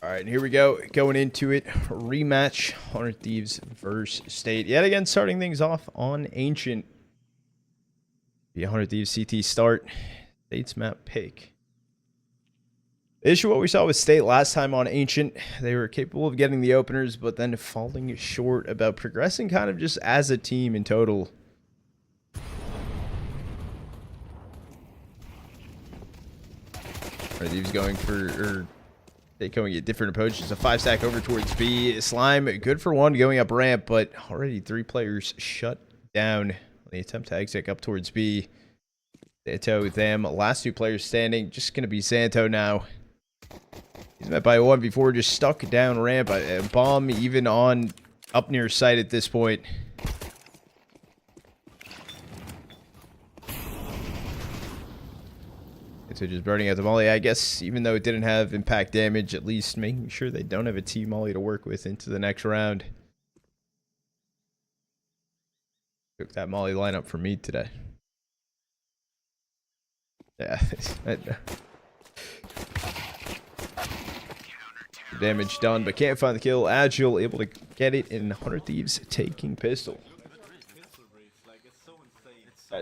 All right, here we go. Going into it, rematch 100 Thieves versus State. Yet again, starting things off on Ancient. The 100 Thieves CT start. State's map pick. The issue what we saw with State last time on Ancient, they were capable of getting the openers, but then falling short about progressing kind of just as a team in total. Thieves going for... They going at different approaches. A 5-stack over towards B. Slime, good for one going up ramp, but already 3 players shut down. The attempt to exit up towards B. Zanto, them. Last 2 players standing. Just going to be Zanto now. He's met by 1 before, just stuck down ramp. A bomb even on up near site at this point. So just burning out the molly, I guess, even though it didn't have impact damage, at least making sure they don't have a T molly to work with into the next round. Took that molly lineup for me today. Yeah. Damage done, but can't find the kill. Agile able to get it in 100 Thieves taking pistol.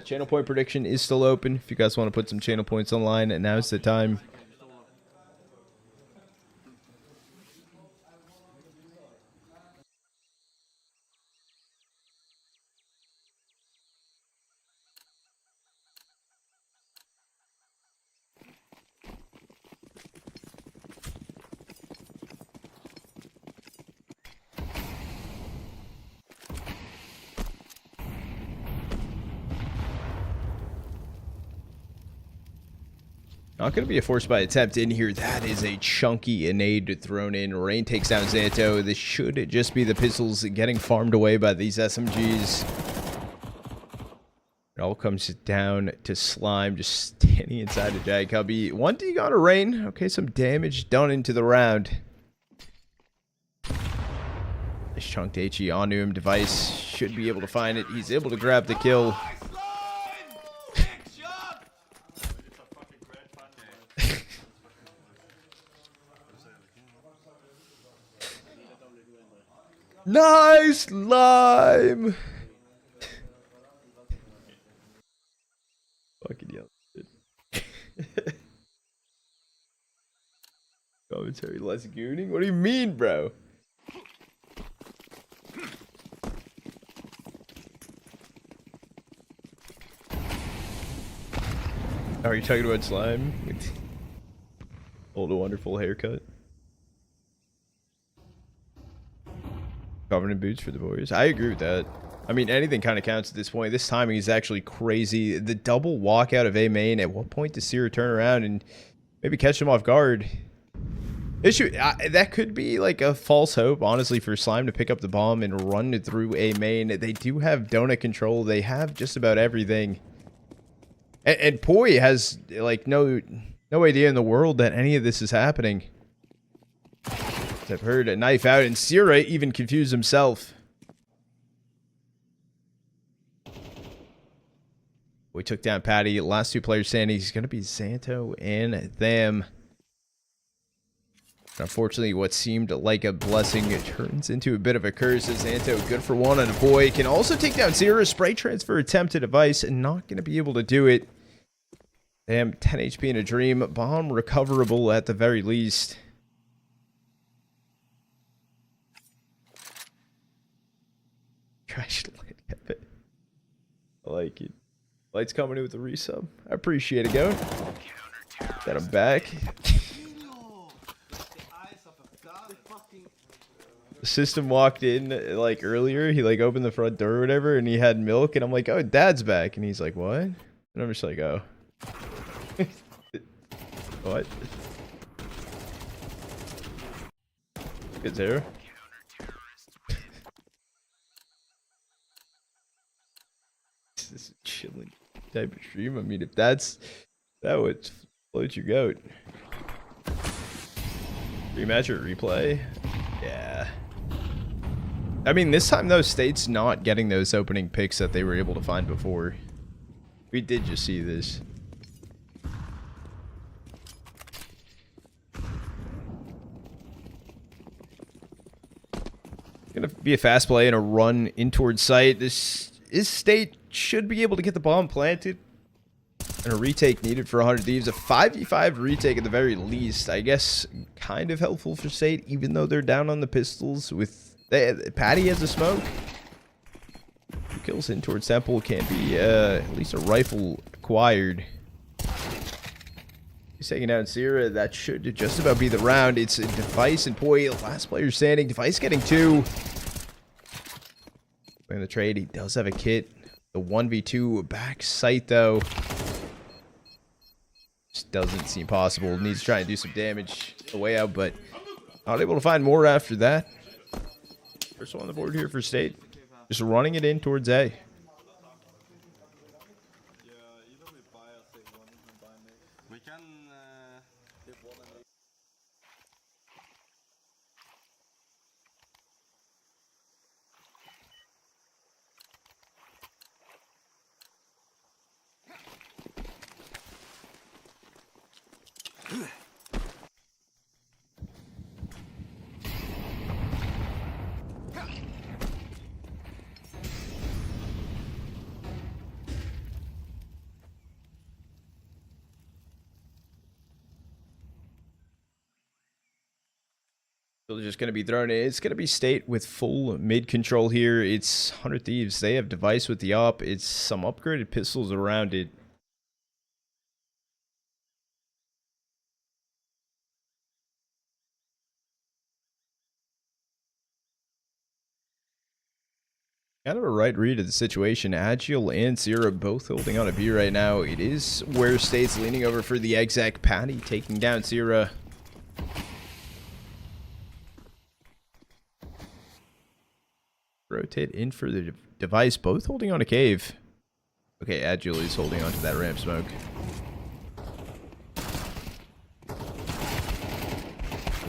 Channel point prediction is still open. If you guys want to put some channel points online, and now's the time. Not going to be a force by attempt in here. That is a chunky nade thrown in. Rain takes down Zanto. This should just be the pistols getting farmed away by these SMGs. It all comes down to Slime just standing inside a Jag Cubby. 1D got a Rain. Okay, some damage done into the round. This chunked HE onto him. Device should be able to find it. He's able to grab the kill. Nice lime. Fucking yell. Commentary less gooning? What do you mean, bro? Are you talking about slime? Old wonderful haircut. Covered in boots for the Warriors. I agree with that. I mean, anything kind of counts at this point. This timing is actually crazy. The double walkout of A main. At what point does sirah turn around and maybe catch him off guard? Issue that could be like a false hope, honestly, for Slime to pick up the bomb and run it through A main. They do have donut control. They have just about everything. And poiii has like no idea in the world that any of this is happening. I've heard a knife out, and sirah even confused himself. We took down Patti. Last 2 players standing. He's going to be Zanto and them. Unfortunately, what seemed like a blessing turns into a bit of a curse. As Zanto, good for 1 on a boy, can also take down sirah. Spray transfer attempt to device, and not going to be able to do it. Damn, 10 HP in a dream. Bomb recoverable at the very least. Trash light. I like it. Light's coming in with the resub. I appreciate it, go. Got him back. The system walked in like earlier. He like opened the front door or whatever, and he had milk, and I'm like, oh, Dad's back, and he's like, what? And I'm just like, oh. What? Good zero. This is a chilling type of stream. I mean, if that would float your goat. Rematch or replay? Yeah. I mean, this time though, State's not getting those opening picks that they were able to find before. We did just see this. be a fast play and a run in towards site. This is State should be able to get the bomb planted. And a retake needed for 100 Thieves. A 5v5 retake at the very least. I guess kind of helpful for State, even though they're down on the pistols. With Patti has a smoke. 2 kills in towards Temple can be at least a rifle acquired. He's taking down sirah. That should just about be the round. It's Device and poiii. Last player standing. Device getting 2. In the trade, he does have a kit. The 1v2 back sight, though. Just doesn't seem possible. Needs to try and do some damage the way out, but not able to find more after that. First one on the board here for State. Just running it in towards A. So they're just going to be thrown in. It's going to be State with full mid control here. It's 100 Thieves. They have Device with the op. It's some upgraded pistols around it. Kind of a right read of the situation. Agile and sirah both holding on a B right now. It is where State's leaning over for the exec. Patti taking down sirah. Rotate in for the Device, both holding on a cave. Okay, Agile is holding on to that ramp smoke.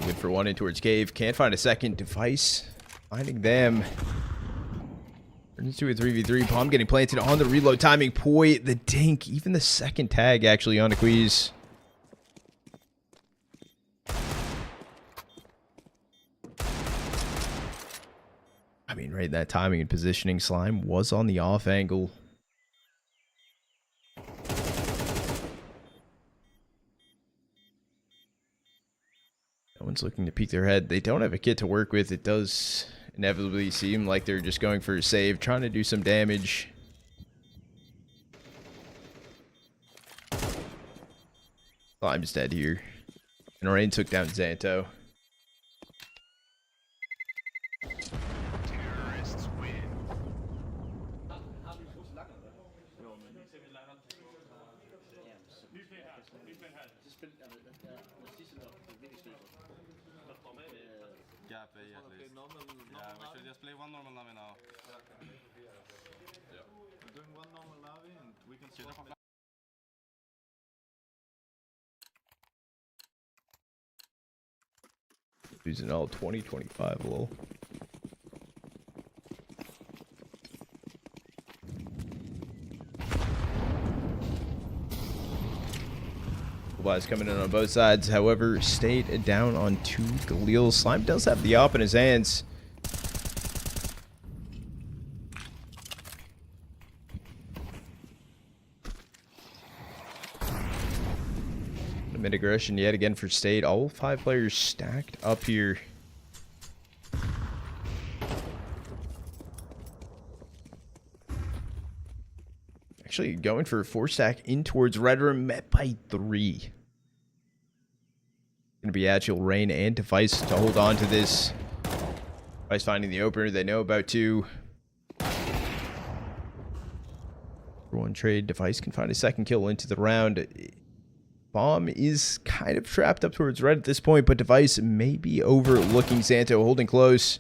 Good for one in towards cave. Can't find a second. Device finding them. Turns into a 3v3. Bomb getting planted on the reload timing. poiii, the dink. Even the second tag actually on a kwezz. I mean, right, that timing and positioning. Slime was on the off angle. No one's looking to peek their head. They don't have a kit to work with. It does inevitably seem like they're just going for a save, trying to do some damage. Slime's dead here. And Rain took down Zanto. We should just play one normal Navi now. We're doing one normal Navi and we can swap. Using all 2025 lol. Buys coming in on both sides. However, State down on 2 Galil. Slime does have the op in his hands. Mid aggression yet again for State. All 5 players stacked up here. Actually going for a 4-stack in towards Red Room, met by 3. Gonna be Agile, Rain, and Device to hold on to this. Device finding the opener. They know about 2. For 1 trade, Device can find a second kill into the round. Bomb is kind of trapped up towards red at this point, but Device may be overlooking Zanto, holding close.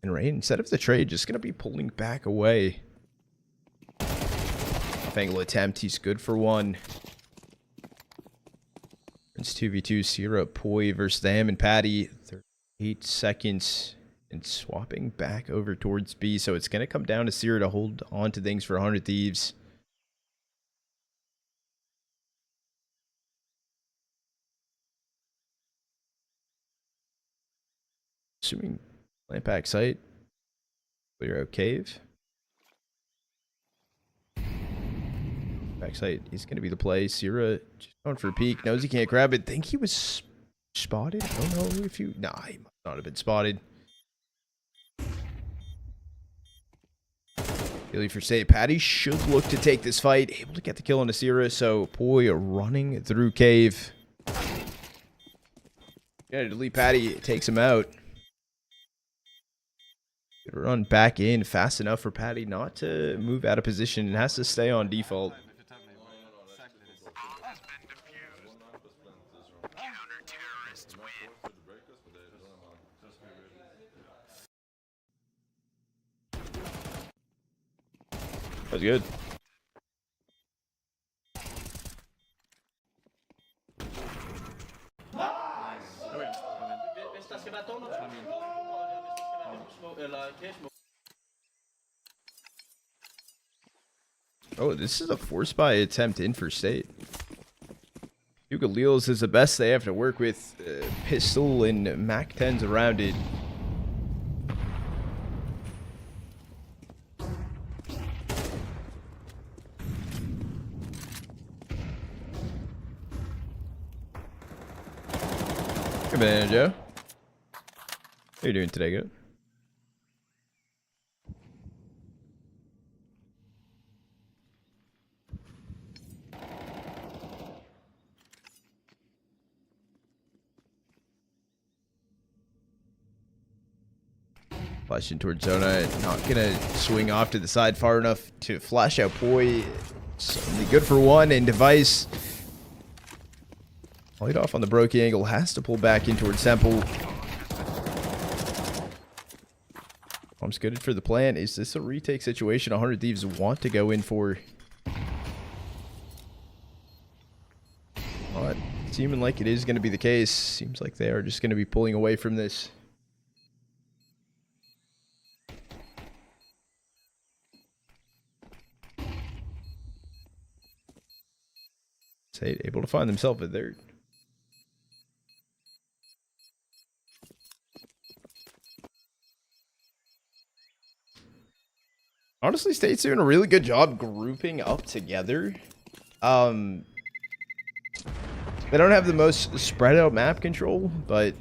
And Rain, instead of the trade, just going to be pulling back away. Off angle attempt, he's good for 1. It's 2v2, sirah, poiii versus them and Patti. 38 seconds. And swapping back over towards B, so it's going to come down to sirah to hold on to things for 100 Thieves. assuming plant back site. Clear out cave. Backside, he's going to be the play. Sirah just going for a peek. Knows he can't grab it. Think he was spotted? I don't know if you... Nah, he must not have been spotted. Really for say, Patti should look to take this fight. Able to get the kill on the Sirah. So, poiii running through cave. Yeah, delete Patti. Takes him out. Run back in fast enough for Patti not to move out of position and has to stay on default. That was good. Oh, this is a force buy attempt in for state. Ukulele's is the best they have to work with. Pistol and Mac 10s around it. Good man, Joe. How you doing today, good? Flashing towards Zona, not gonna swing off to the side far enough to flash out poiii. It's only good for one, and Device light off on the Brokey angle, has to pull back in towards Temple. Bomb's good for the plan. Is this a retake situation 100 Thieves want to go in for? Not seeming like it is going to be the case. Seems like they are just going to be pulling away from this. Able to find themselves a third. Honestly, State's doing a really good job grouping up together. They don't have the most spread out map control, but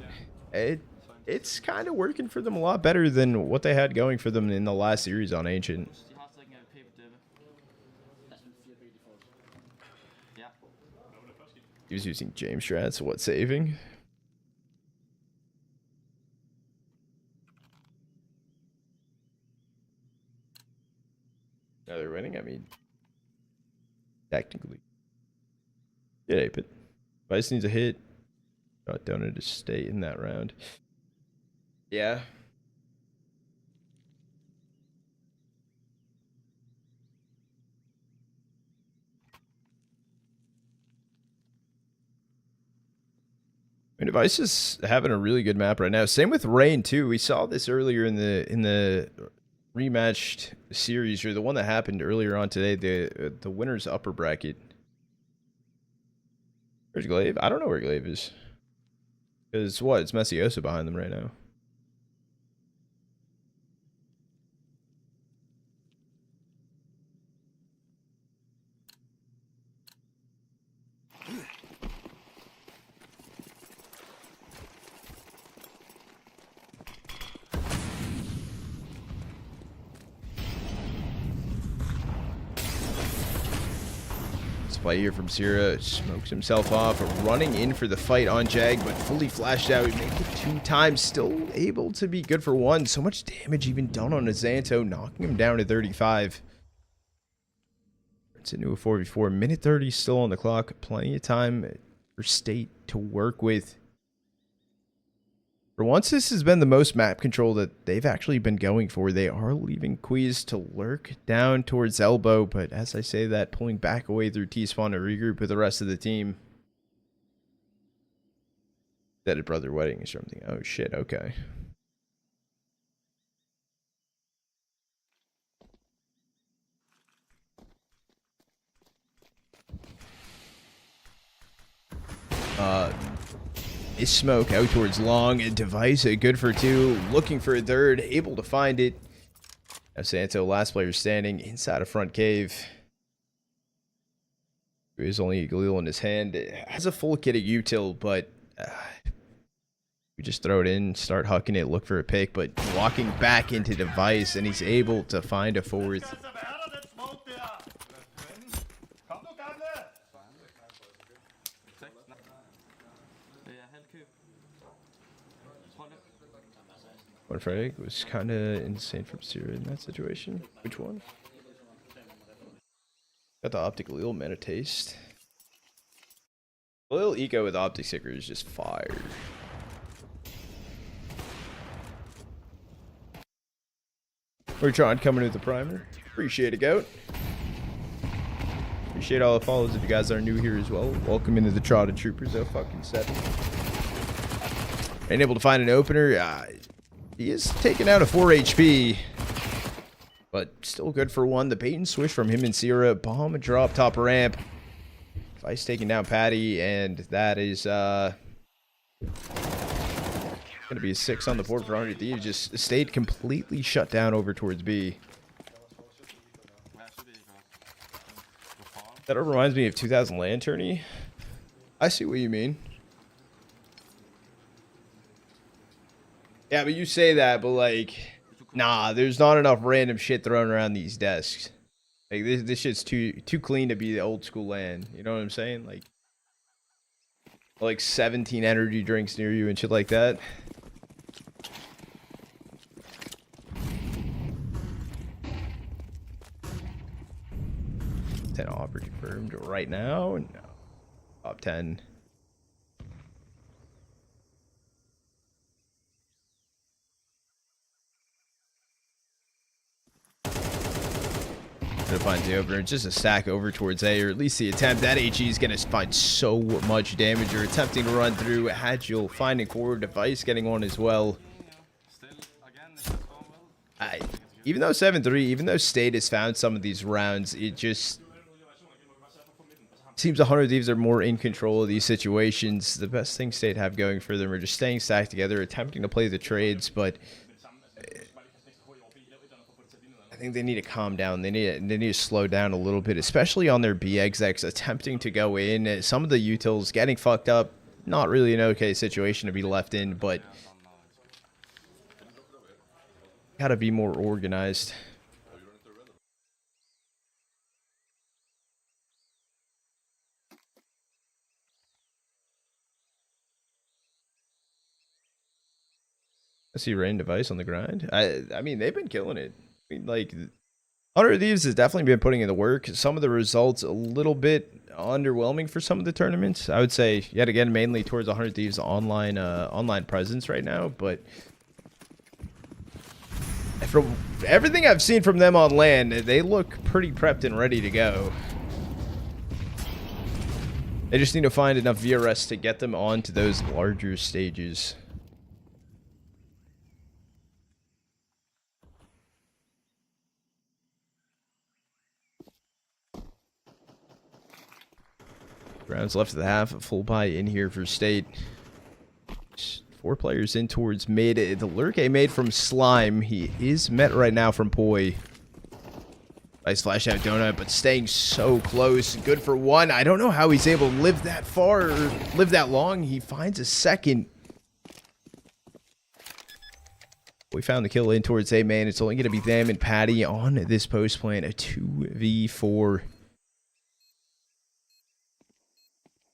it's kind of working for them a lot better than what they had going for them in the last series on Ancient. He was using James strats. What saving? No, they're winning. I mean, technically. Get ape it. Vice needs a hit. Got Donut to stay in that round. Yeah. I mean, Device is having a really good map right now. Same with Rain too. We saw this earlier in the rematched series, or the one that happened earlier on today. The winner's upper bracket. Where's Glaive? I don't know where Glaive is. Because what? It's Messiosa behind them right now. Play here from sirah, smokes himself off, running in for the fight on Jag, but fully flashed out. He made it 2 times, still able to be good for 1. So much damage even done on a Zanto, knocking him down to 35. It's into a 4v4. Minute 30 still on the clock. Plenty of time for State to work with. For once, this has been the most map control that they've actually been going for. They are leaving kwezz to lurk down towards elbow, but as I say that, pulling back away through T-spawn to regroup with the rest of the team. That a brother wedding or something. Oh shit, okay. is smoke out towards long. And Device, good for 2. Looking for a third. Able to find it. Now Zanto, last player standing inside a front cave. There's only a Galil in his hand. It has a full kit of util, but we just throw it in, start hucking it, look for a pick, but walking back into Device, and he's able to find a fourth. One frag was kind of insane from sirah in that situation. Which one? Got the optical eel meta taste. A little eco with optic sticker is just fire. We're trying coming with the primer. Appreciate it, Goat. Appreciate all the follows if you guys are new here as well. Welcome into the Trotted Troopers, oh fucking 7. Ain't able to find an opener. He is taking out a 4 HP. But still good for 1. The bait and switch from him and sirah. Bomb drop top ramp. Vice taking down Patti, and that is gonna be a 6 on the board for 100 Thieves. Just stayed completely shut down over towards B. That reminds me of 2000 land tourney. I see what you mean. Yeah, but you say that, but like, nah, there's not enough random shit thrown around these desks. Like this shit's too clean to be the old school land. You know what I'm saying? Like 17 energy drinks near you and shit like that. Offer confirmed right now. No. Top 10. Gonna find the opener. Just a stack over towards A, or at least the attempt. That HE is gonna find so much damage. You're attempting to run through. Agile finding core Device getting one as well. Even though 7-3, even though State has found some of these rounds, it just seems 100 Thieves are more in control of these situations. The best thing State have going for them are just staying stacked together, attempting to play the trades, but I think they need to calm down. They need to slow down a little bit, especially on their B execs, attempting to go in. Some of the utils getting fucked up. Not really an okay situation to be left in, but gotta be more organized. I see Rain Device on the grind. I mean, they've been killing it. I mean, like, 100 Thieves has definitely been putting in the work. Some of the results a little bit underwhelming for some of the tournaments. I would say, yet again, mainly towards 100 Thieves online online presence right now. But from everything I've seen from them on land, they look pretty prepped and ready to go. They just need to find enough VRS to get them onto those larger stages. Rounds left of the half. A full buy in here for State. 4 players in towards mid. The lurk A made from Slime. He is met right now from poiii. Nice flash out donut, but staying so close. Good for 1. I don't know how he's able to live that far or live that long. He finds a second. We found the kill in towards A main. It's only going to be them and Patti on this post plant. A 2v4.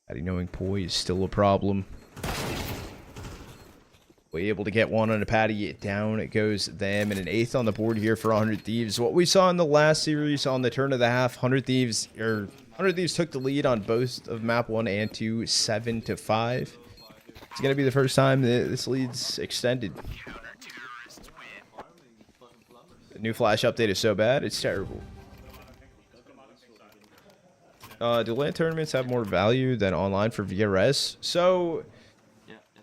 Patti knowing poiii is still a problem. We able to get one on a Patti. Down it goes them, and an 8th on the board here for 100 Thieves. What we saw in the last series on the turn of the half, 100 Thieves took the lead on both of map 1 and 2, 7-5. It's gonna be the first time that this lead's extended. The new flash update is so bad, it's terrible. Do LAN tournaments have more value than online for VRS? So,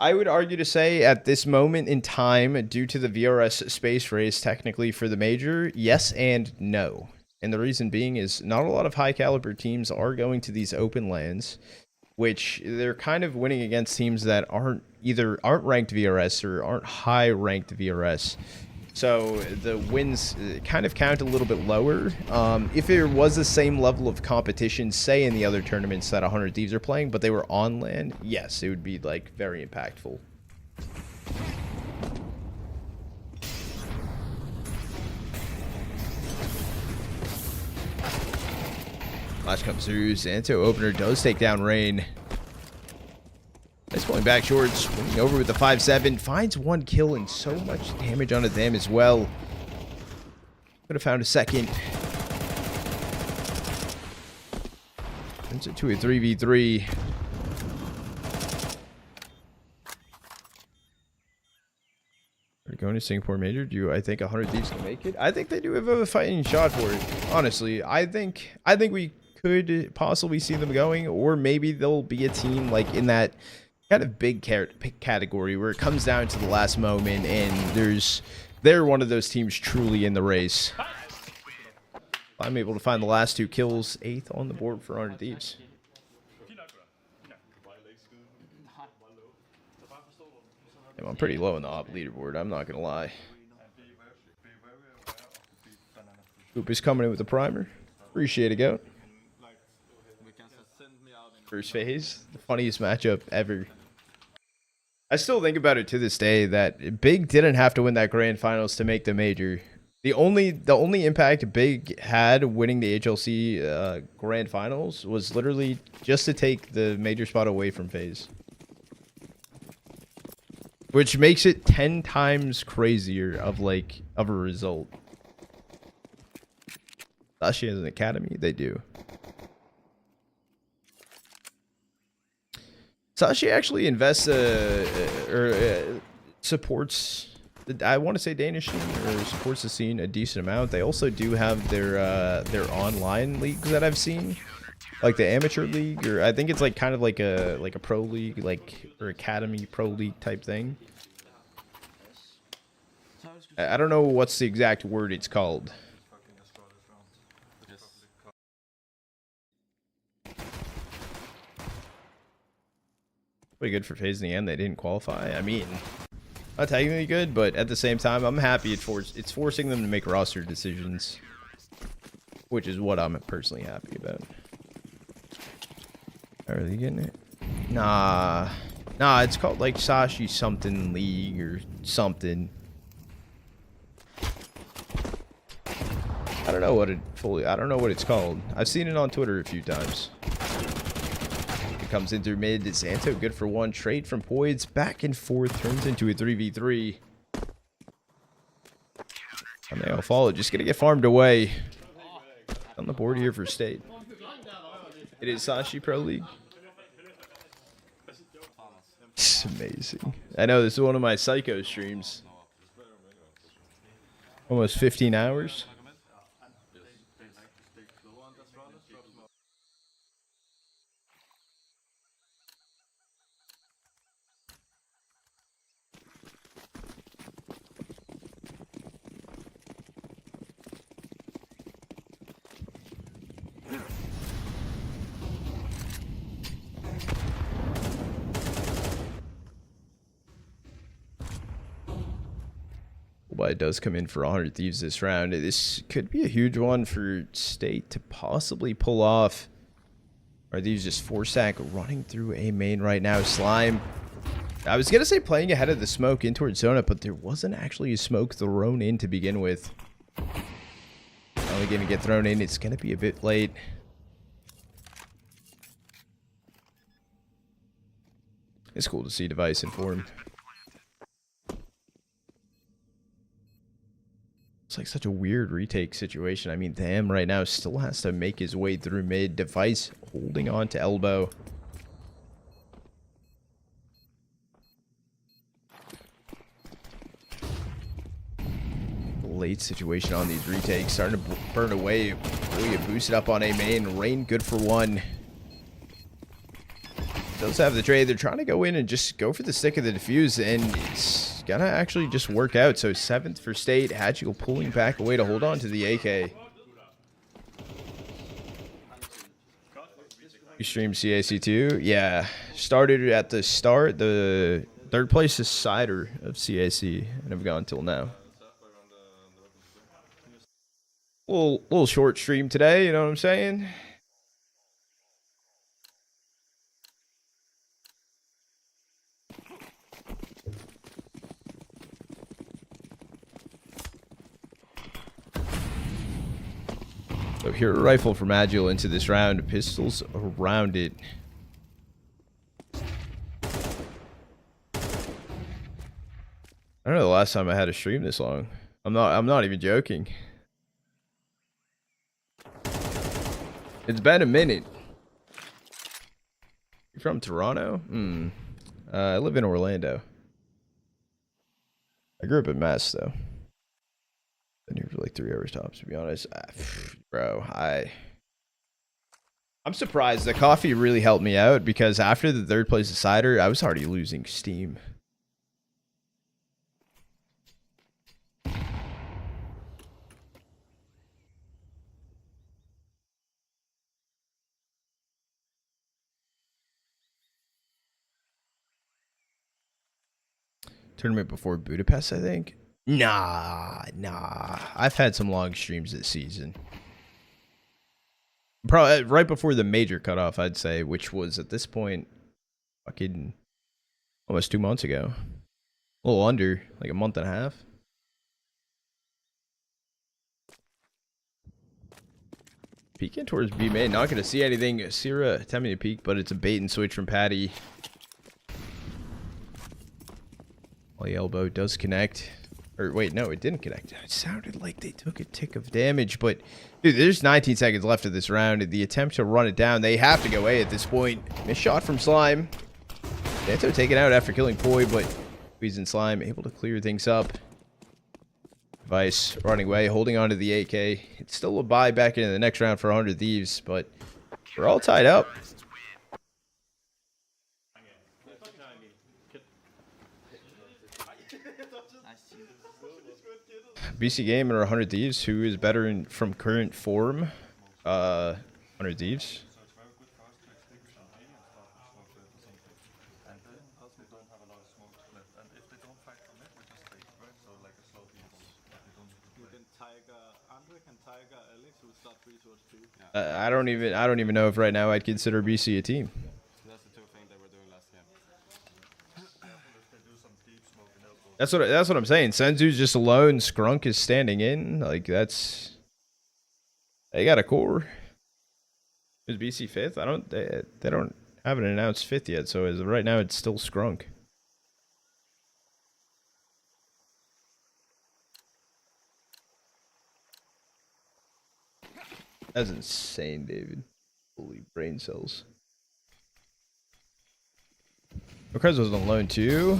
I would argue to say at this moment in time, due to the VRS space race technically for the major, yes and no. And the reason being is not a lot of high caliber teams are going to these open lands. which they're kind of winning against teams that aren't ranked VRS or aren't high ranked VRS. So the wins kind of count a little bit lower. If there was the same level of competition, say in the other tournaments that 100 Thieves are playing, but they were on land, yes, it would be like very impactful. Flash comes through. Zanto opener does take down Rain. Nice going back short, swinging over with the 5-7. Finds one kill and so much damage onto them as well. Could have found a second. Turns it to a 3v3. We're going to Singapore Major. Do I think 100 Thieves can make it? I think they do have a fighting shot for it. Honestly, I think we could possibly see them going, or maybe they'll be a team like in that kind of big category where it comes down to the last moment and they're one of those teams truly in the race. I'm able to find the last 2 kills, 8th on the board for 100 Thieves. I'm pretty low in the op leaderboard, I'm not gonna lie. Oop is coming in with the primer. Appreciate it, Goat. First phase, the funniest matchup ever. I still think about it to this day that Big didn't have to win that grand finals to make the major. The only impact Big had winning the HLC grand finals was literally just to take the major spot away from FaZe. Which makes it 10 times crazier of a result. Sashi has an academy? They do. Sashi actually invests supports, I want to say Danish scene, or supports the scene a decent amount. They also do have their online leagues that I've seen, like the amateur league, or I think it's like kind of like a pro league, or academy pro league type thing. I don't know what's the exact word it's called. Pretty good for FaZe in the end. They didn't qualify. I mean, not technically good, but at the same time, I'm happy it's forcing them to make roster decisions, which is what I'm personally happy about. Are they getting it? Nah, it's called like Sashi something league or something. I don't know what it's called. I've seen it on Twitter a few times. Comes in through mid. Zanto good for 1. Trade from poiii. Back and forth. Turns into a 3v3. And they all follow. Just gonna get farmed away. On the board here for State. It is Sashi Pro League. It's amazing. I know this is one of my psycho streams. Almost 15 hours. But it does come in for 100 Thieves this round. This could be a huge one for State to possibly pull off. Are these just 4-stack running through a main right now? Slime. I was going to say playing ahead of the smoke in towards Zona, but there wasn't actually a smoke thrown in to begin with. Only going to get thrown in. It's going to be a bit late. It's cool to see Device in form. It's like such a weird retake situation. I mean, Damn right now still has to make his way through mid. Device holding on to elbow. Late situation on these retakes. Starting to burn away. Boy, boosted up on A main. Rain good for 1. Does have the trade. They're trying to go in and just go for the stick of the defuse, and it's gonna actually just work out. So 7th for State. Hachiko pulling back away to hold on to the AK. You stream CAC2? Yeah. Started at the start. The third place is cider of CAC, and I've gone till now. Little short stream today, you know what I'm saying? So here, a rifle from Agile into this round, pistols around it. I don't know the last time I had a stream this long. I'm not even joking. It's been a minute. You from Toronto? I live in Orlando. I grew up in Mass though. Been here for like 3 hours tops, to be honest. Bro, I'm surprised. The coffee really helped me out because after the third place decider, I was already losing steam. Tournament before Budapest, I think. Nah. I've had some long streams this season. Probably right before the major cutoff, I'd say, which was at this point, fucking almost 2 months ago. A little under, like a month and a half. Peeking towards B main, not gonna see anything. Sirah attempting to peek, but it's a bait and switch from Patti. The elbow does connect. Or wait, no, it didn't connect. It sounded like they took a tick of damage, but dude, there's 19 seconds left of this round. The attempt to run it down, they have to go A at this point. Missed shot from Slime. Zanto taken out after killing poiii, but Squeezing Slime able to clear things up. Vice running away, holding on to the AK. It's still a bye back into the next round for 100 Thieves, but we're all tied up. BC Game or 100 Thieves, who is better from current form? 100 Thieves. I don't even know if right now I'd consider BC a team. That's the two things they were doing last game. That's what I'm saying. Senzu's just alone. Skrunk is standing in. Like that's they got a core. Is BC fifth? They don't haven't announced fifth yet. So as of right now, it's still Skrunk. That's insane, David. Holy brain cells. Kwezz was on loan too.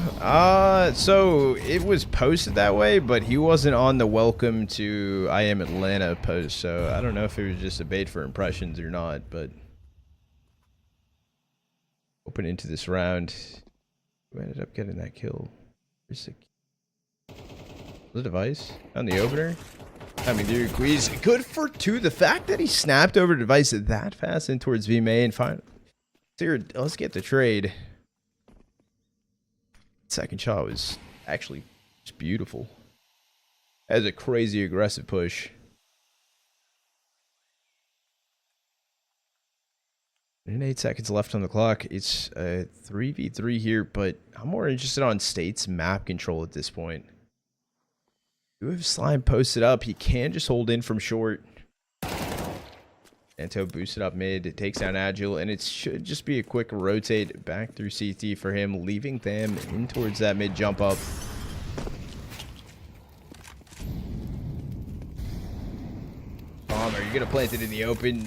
So it was posted that way, but he wasn't on the welcome to I Am Atlanta post. So I don't know if it was just a bait for impressions or not, but open into this round. Who ended up getting that kill? Where's the device? On the opener? I mean, dude, kwezz, good for two. The fact that he snapped over the device that fast in towards V main. Fine. Let's get the trade. Second shot was actually just beautiful. That was a crazy aggressive push. And 8 seconds left on the clock. It's a 3v3 here, but I'm more interested on SLATE's map control at this point. You have Slime posted up. He can just hold in from short. Zanto boosted up mid. It takes down Agile, and it should just be a quick rotate back through CT for him, leaving them in towards that mid jump up. Bomber, you're gonna plant it in the open.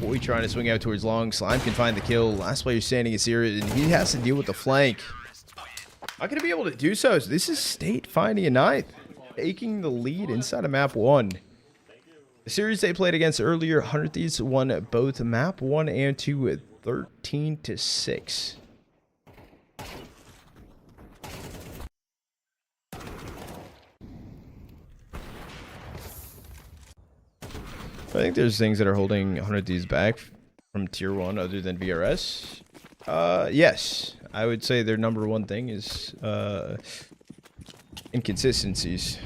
Poiii trying to swing out towards long. Slime can find the kill. Last player standing is here, and he has to deal with the flank. Not gonna be able to do so. So this is SLATE finding a ninth, taking the lead inside of map 1. The series they played against earlier, 100 Thieves won both map 1 and 2 at 13-6. I think there's things that are holding 100 Thieves back. from tier 1 other than VRS? Yes. I would say their number one thing is inconsistencies.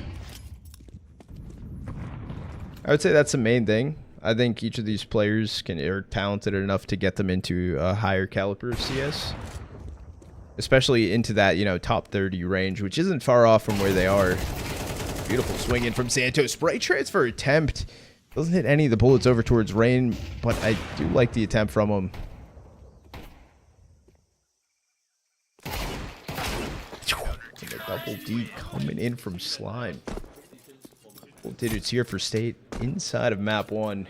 I would say that's the main thing. I think each of these players are talented enough to get them into a higher caliber of CS. Especially into that, you know, top 30 range, which isn't far off from where they are. Beautiful swing in from Zanto. Spray transfer attempt. Doesn't hit any of the bullets over towards Rain, but I do like the attempt from him. And a double D coming in from Slime. Double digits here for State inside of map 1.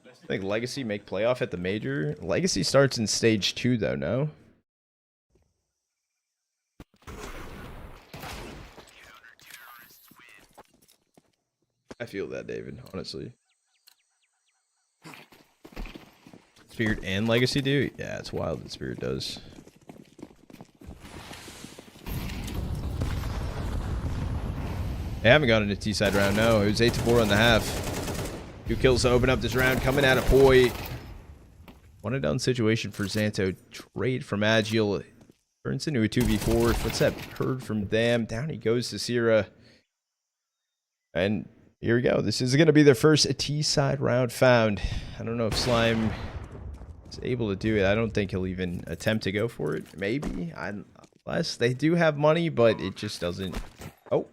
I think Legacy make playoff at the major. Legacy starts in stage 2 though, no? I feel that, David, honestly. Spirit and Legacy do? Yeah, it's wild that Spirit does. They haven't gotten a T-side round, no. It was 8-4 on the half. 2 kills to open up this round, coming out of poiii. One and done situation for Zanto. Trade from Agile. Turns into a 2v4. Footstep heard from them. Down he goes to Sirah. And here we go. This is going to be their first T-side round found. I don't know if Slime is able to do it. I don't think he'll even attempt to go for it. Maybe. Unless they do have money, but it just doesn't. Oh.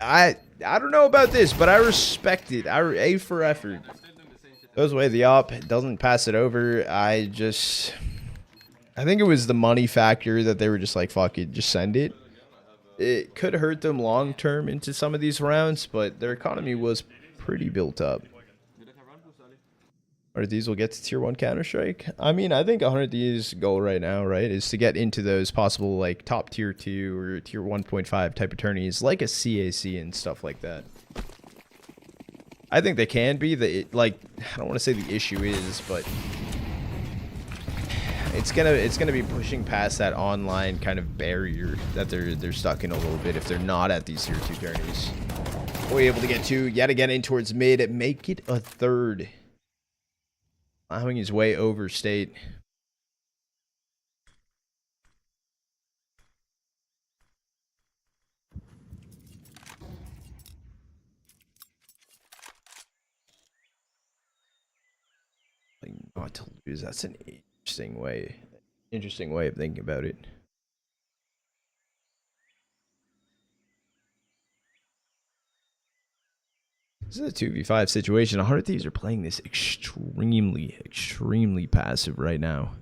I don't know about this, but I respect it. A for effort. Goes away the op, doesn't pass it over. I think it was the money factor that they were just like, fuck it, just send it. It could hurt them long term into some of these rounds, but their economy was pretty built up. 100 Thieves will get to tier 1 Counter-Strike. I mean, I think 100 Thieves' goal right now, right, is to get into those possible, like, top tier 2 or tier 1.5 type of tourneys, like a CAC and stuff like that. I think they can be. I don't want to say the issue is, but it's gonna be pushing past that online kind of barrier that they're stuck in a little bit if they're not at these tier 2 tourneys. We're able to get 2 yet again in towards mid, make it a third. Plowing his way over State. Like, not to lose. That's an interesting way of thinking about it. This is a 2v5 situation. 100 Thieves are playing this extremely passive right now.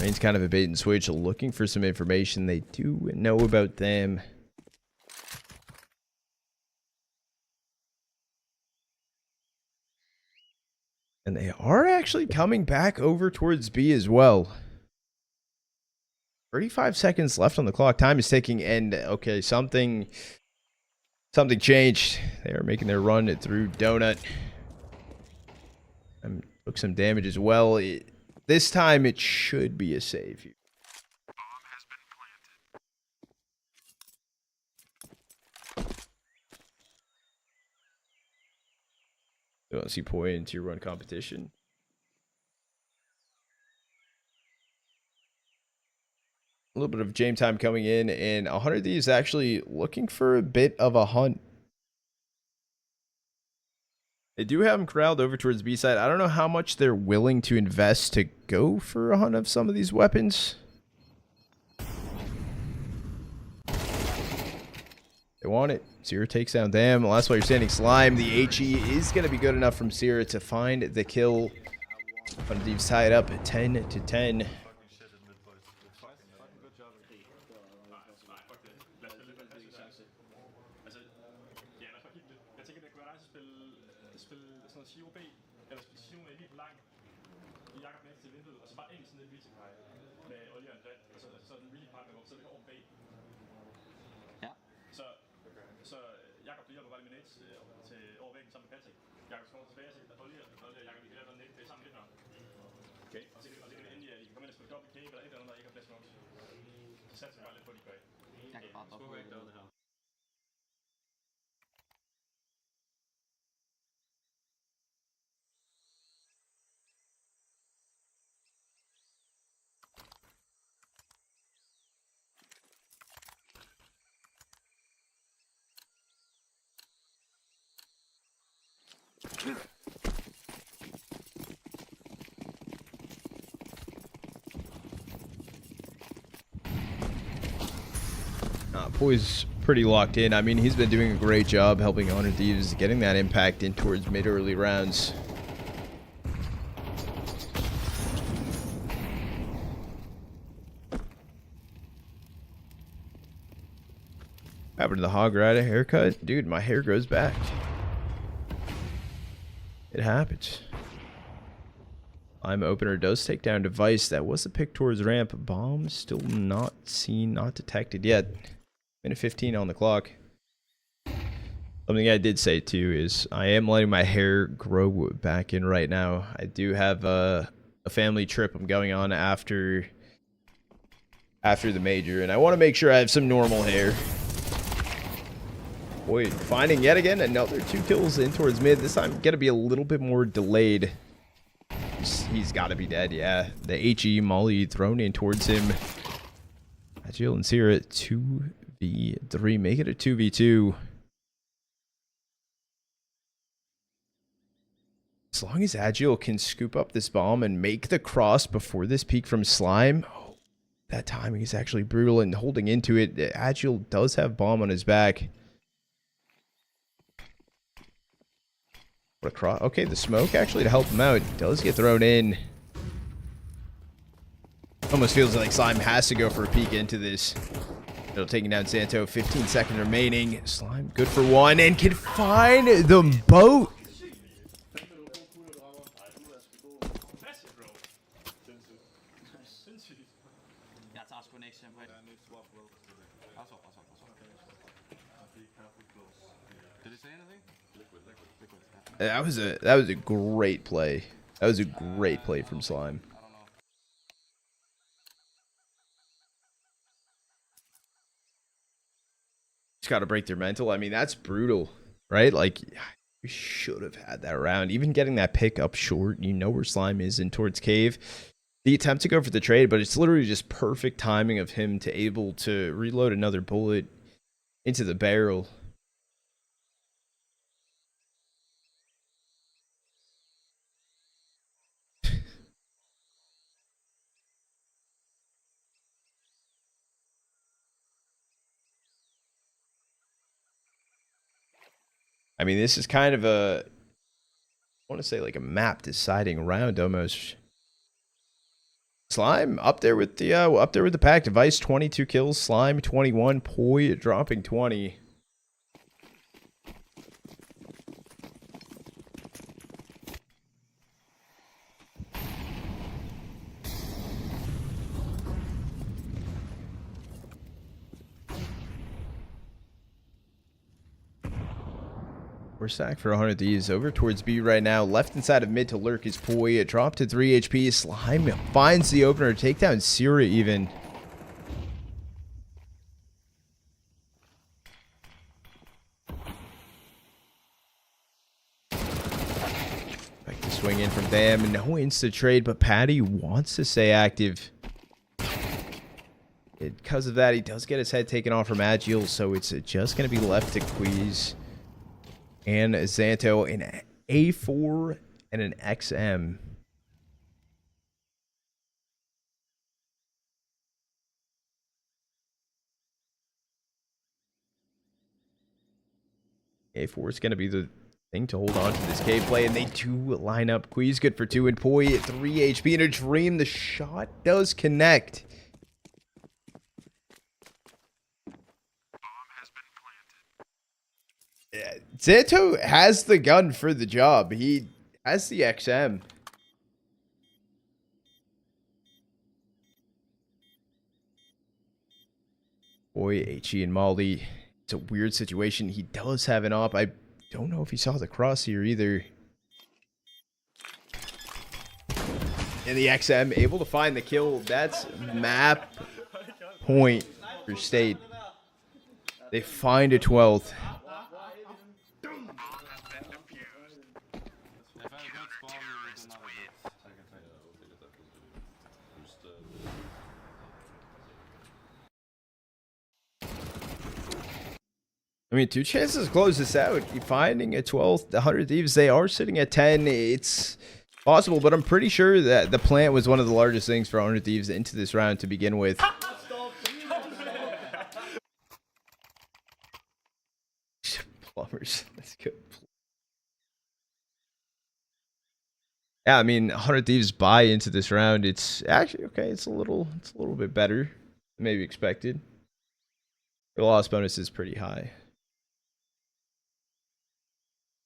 Rain's kind of a bait and switch, looking for some information. They do know about them. And they are actually coming back over towards B as well. 35 seconds left on the clock. Time is ticking, and okay, something changed. They are making their run through Donut. And took some damage as well. This time it should be a save. You don't see poiii in tier 1 competition. A little bit of game time coming in, and 100 Thieves actually looking for a bit of a hunt. They do have them corralled over towards B side. I don't know how much they're willing to invest to go for a hunt of some of these weapons. They want it. Sirah takes down them. Last player standing, Slime. The HE is going to be good enough from Sirah to find the kill. 100 Thieves tie it up at 10-10. så den really pakker op, så det over B. Ja. Så Jakob, du hjælper bare lige med nades til over væggen sammen med Patti. Jakob skal komme tilbage og se, der er lige Jakob, vi kan lave noget nade, det er sammen lidt her. Okay. Og så kan vi endelig, at I kan komme ind og spille dobbelt cave eller et eller andet, der ikke har bedst nok. Så satser vi bare lidt på, at de gør det. Jeg kan bare dobbelt Ikke gøre det her. Poii's pretty locked in. I mean, he's been doing a great job helping Honor Thieves getting that impact in towards mid-early rounds. Happened to the hog rider haircut? Dude, my hair grows back. It happens. Slime opener does take down device. That was a pick towards ramp. Bomb still not seen, not detected yet. Minute 15 on the clock. Something I did say too is I am letting my hair grow back in right now. I do have a family trip I'm going on after the major, and I want to make sure I have some normal hair. Boy, finding yet again another 2 kills in towards mid. This time gonna be a little bit more delayed. He's got to be dead, yeah. The HE molly thrown in towards him. Agile and sirah 2v3, make it a 2v2. As long as Agile can scoop up this bomb and make the cross before this peek from Slime. Oh, that timing is actually brutal, and holding into it. Agile does have bomb on his back. What a cross. Okay, the smoke actually to help him out does get thrown in. Almost feels like Slime has to go for a peek into this. It'll taking down Zanto. 15 seconds remaining. Slime good for one and can find the boat. Jeg tager sgu en eksempel. Did he say anything? That was a great play. That was a great play from Slime. I don't know. Just got to break their mental. I mean, that's brutal, right? Like, we should have had that round. Even getting that pick up short, you know where Slime is in towards cave. The attempt to go for the trade, but it's literally just perfect timing of him to able to reload another bullet into the barrel. I mean, this is kind of a, I want to say like a map deciding round almost. Slime up there with the pack. Device 22 kills, Slime 21, poiii dropping 20. We're stacked for 100 Thieves. Over towards B right now. Left inside of mid to lurk is poiii. It dropped to 3 HP. Slime finds the opener. Take down sirah even. Back to swing in from them. No insta trade, but Patti wants to stay active. Because of that, he does get his head taken off from Agile, so it's just going to be left to kwezz and Zanto, an A4 and an XM. A4 is going to be the thing to hold on to this cave play, and they do line up. kwezz good for 2, and poiii at 3 HP in a dream. The shot does connect. Zanto has the gun for the job. He has the XM. Boy, HE and Molly. It's a weird situation. He does have an op. I don't know if he saw the cross here either. And the XM able to find the kill. That's map point for State. They find a 12th. I mean, 2 chances to close this out. You finding a 12th, the 100 Thieves, they are sitting at 10. It's possible, but I'm pretty sure that the plant was one of the largest things for 100 Thieves into this round to begin with. Plumbers, that's good. Yeah, I mean, 100 Thieves buy into this round. It's actually okay. It's a little bit better than maybe expected. The loss bonus is pretty high.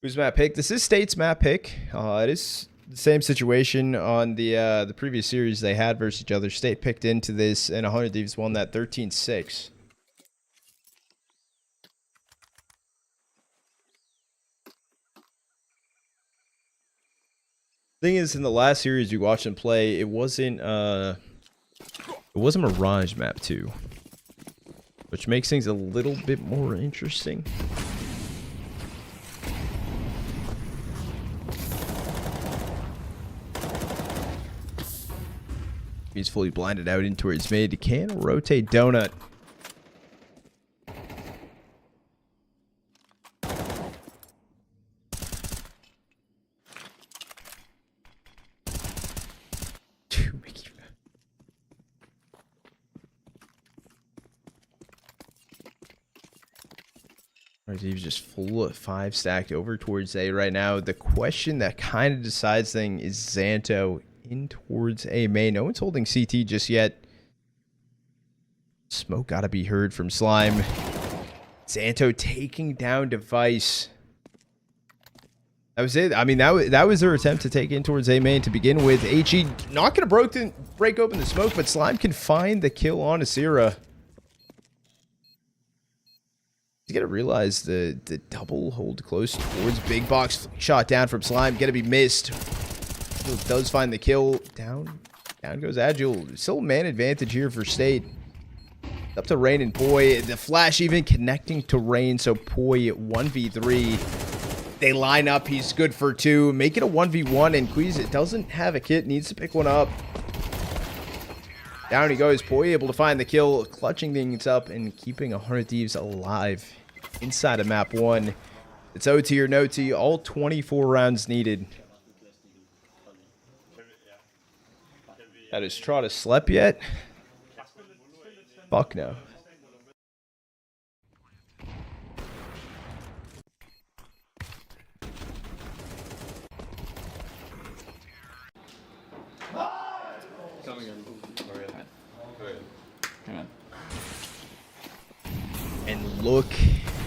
Who's map pick? This is State's map pick. It is the same situation on the previous series they had versus each other. State picked into this, and 100 Thieves won that 13-6. Thing is, in the last series we watched them play, it wasn't Mirage map 2, which makes things a little bit more interesting. He's fully blinded out in towards mid. He can rotate donut. He's just full of 5 stacked over towards A right now. The question that kind of decides thing is Zanto in towards A main. No one's holding CT just yet. Smoke gotta be heard from Slime. Zanto taking down Device. That was it. I mean, that was their attempt to take in towards A main to begin with. HE not gonna break open the smoke, but Slime can find the kill on a sirah. You gotta realize the double hold close towards big box shot down from Slime. Gonna be missed. Does find the kill. Down goes Agile. Still man advantage here for State. Up to Rain and Poi. The flash even connecting to Rain. So Poi 1v3. They line up. He's good for 2. Make it a 1v1. And kwezz doesn't have a kit. Needs to pick one up. Down he goes. Poi able to find the kill. Clutching things up and keeping 100 Thieves alive inside of map 1. It's OT or no T. All 24 rounds needed. Has Trotta slept yet? Fuck no. And look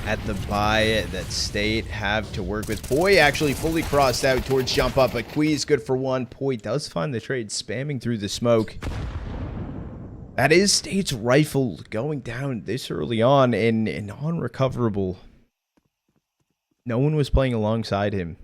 at the buy that State have to work with. Poi actually fully crossed out towards jump up, but kwezz good for 1. Poi does find the trade, spamming through the smoke. That is State's rifle going down this early on and non-recoverable. No one was playing alongside him.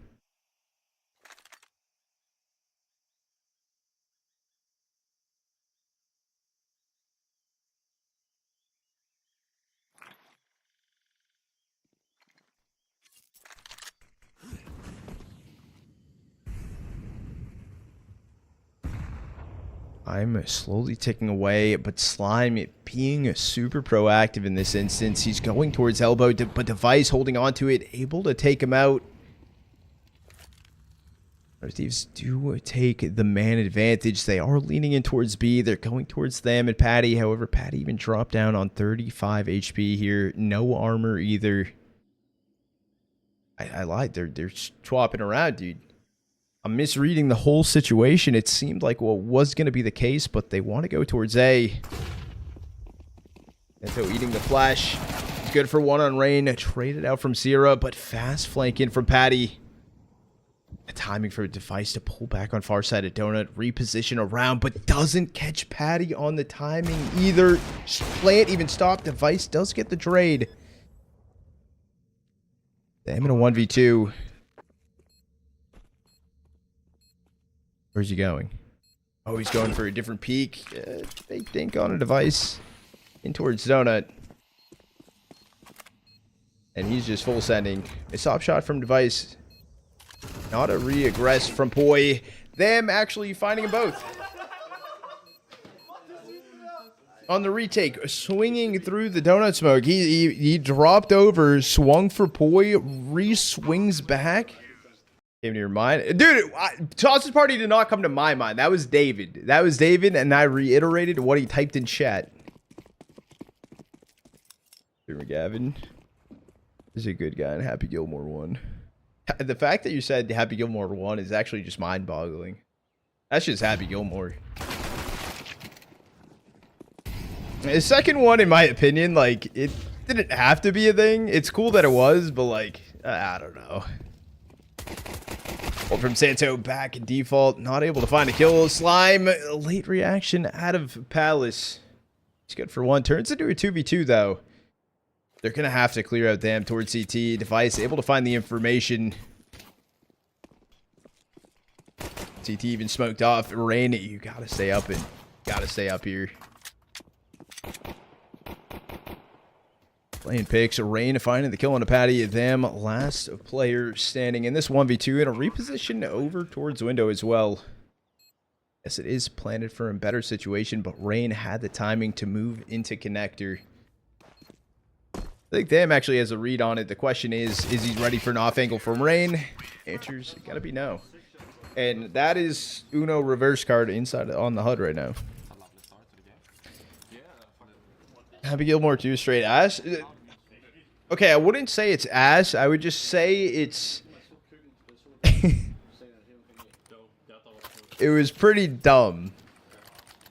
I'm slowly ticking away, but Slime being super proactive in this instance. He's going towards elbow, but Device holding on to it, able to take him out. Thieves do take the man advantage. They are leaning in towards B. They're going towards them and Patti. However, Patti even dropped down on 35 HP here. No armor either. I lied. They're swapping around, dude. I'm misreading the whole situation. It seemed like what was going to be the case, but they want to go towards A. Zanto eating the flash. It's good for 1 on Rain. Traded out from sirah, but fast flank in from Patti. timing for a device to pull back on far side of donut, reposition around, but doesn't catch Patti on the timing either. Plant even stop. Device does get the trade. Damn, in a 1v2. Where's he going? Oh, he's going for a different peek. Big dink on a device. In towards donut. And he's just full sending. A stop shot from device. Not a re-aggress from poiii. Them actually finding them both. On the retake, swinging through the donut smoke. He dropped over, swung for poiii, re-swings back. Came to your mind. Dude, Toss's party did not come to my mind. That was David. That was David, and I reiterated what he typed in chat. Gavin is a good guy, and Happy Gilmore won. The fact that you said Happy Gilmore won is actually just mind-boggling. That's just Happy Gilmore. The second one, in my opinion, like, it didn't have to be a thing. It's cool that it was, but, like, I don't know. Well, from Zanto back in default, not able to find a kill. Slime, late reaction out of Palace. He's good for one. Turns into a 2v2, though. They're going to have to clear out them towards CT. Device able to find the information. CT even smoked off. Rain, you got to stay up and got to stay up here. Playing picks. Rain finding the kill on a Patti. Them last player standing in this 1v2 and a reposition over towards window as well. Yes, it is planted for a better situation, but Rain had the timing to move into connector. I think Them actually has a read on it. The question is he ready for an off angle from Rain? Answer's gotta be no. And that is Uno reverse card inside on the HUD right now. Happy Gilmore 2 straight ass. Okay, I wouldn't say it's ass. I would just say it's... It was pretty dumb.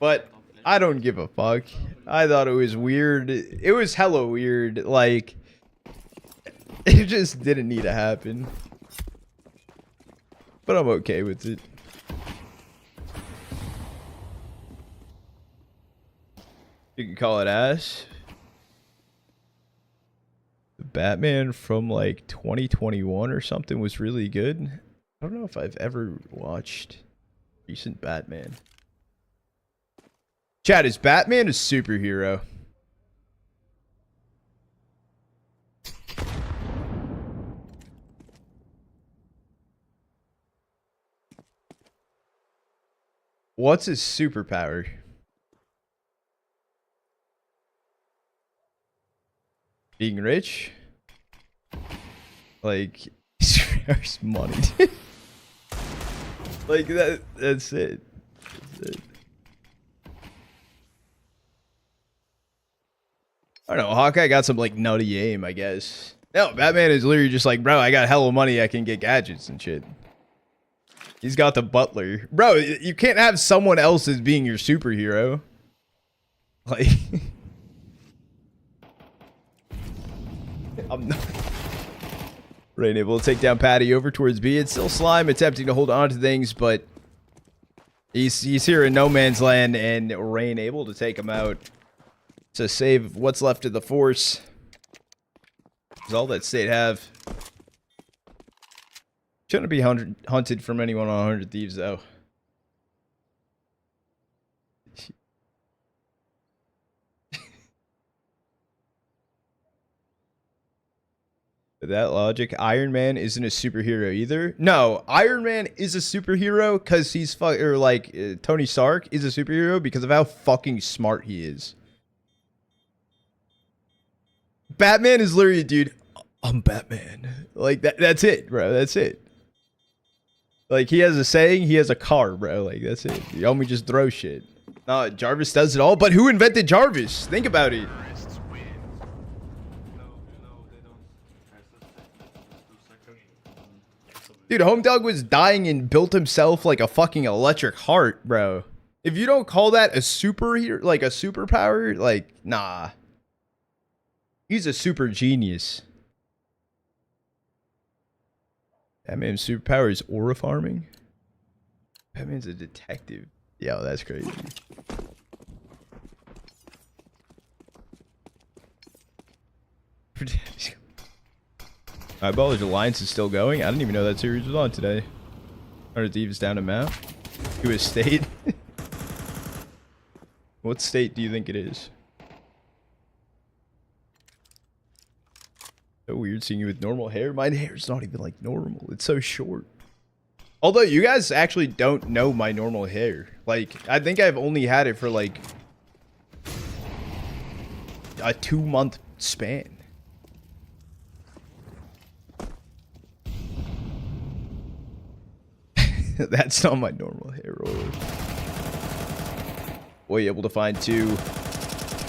But I don't give a fuck. I thought it was weird. It was hella weird. Like, it just didn't need to happen. But I'm okay with it. You can call it ass. The Batman from like 2021 or something was really good. I don't know if I've ever watched recent Batman. Chat, is Batman a superhero? What's his superpower? Being rich? Like, there's money. Like, that's it. That's it. I don't know, Hawkeye got some, like, nutty aim, I guess. No, Batman is literally just like, bro, I got hella money, I can get gadgets and shit. He's got the butler. Bro, you can't have someone else as being your superhero. Like... I'm not... Rain able to take down Patti over towards B. It's still Slime attempting to hold on to things, but... He's here in no man's land, and Rain able to take him out. To save what's left of the force. Is all that State have. Shouldn't be hunted from anyone on 100 Thieves, though. With that logic, Iron Man isn't a superhero either. No, Iron Man is a superhero because he's Tony Stark is a superhero because of how fucking smart he is. Batman is literally, dude, I'm Batman. Like, that's it, bro. That's it. Like, he has a saying, he has a car, bro. Like, that's it. The homie just throw shit. Jarvis does it all, but who invented Jarvis? Think about it. Dude, Home Dog was dying and built himself like a fucking electric heart, bro. If you don't call that a superhero, like a superpower, like, nah. He's a super genius. Batman's superpower is aura farming. Batman's a detective. Yo, that's crazy. Eyeballers Alliance is still going. I didn't even know that series was on today. 100 Thieves down to map. To a state. What state do you think it is? So weird seeing you with normal hair. My hair's not even like normal. It's so short. Although you guys actually don't know my normal hair. Like, I think I've only had it for like a 2-month span. That's not my normal hair roller. Boy, able to find 2.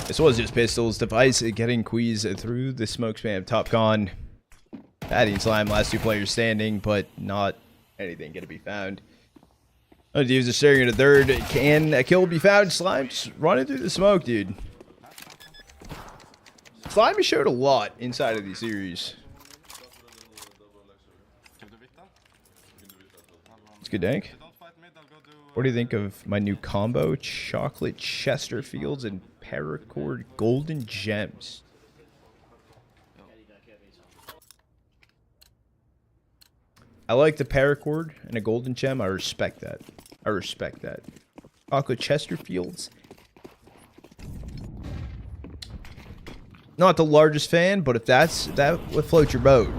This was just pistols. Device getting kwezz through the smoke spam. Top con. Patti and Slime, last 2 players standing, but not anything gonna be found. Oh, Thieves are staring at a third. Can a kill be found? Slime just running through the smoke, dude. Slime has showed a lot inside of the series. It's good dank. What do you think of my new combo? Chocolate Chesterfields and paracord golden gems. I like the paracord and a golden gem. I respect that. I respect that. Chocolate Chesterfields. Not the largest fan, but if that would float your boat.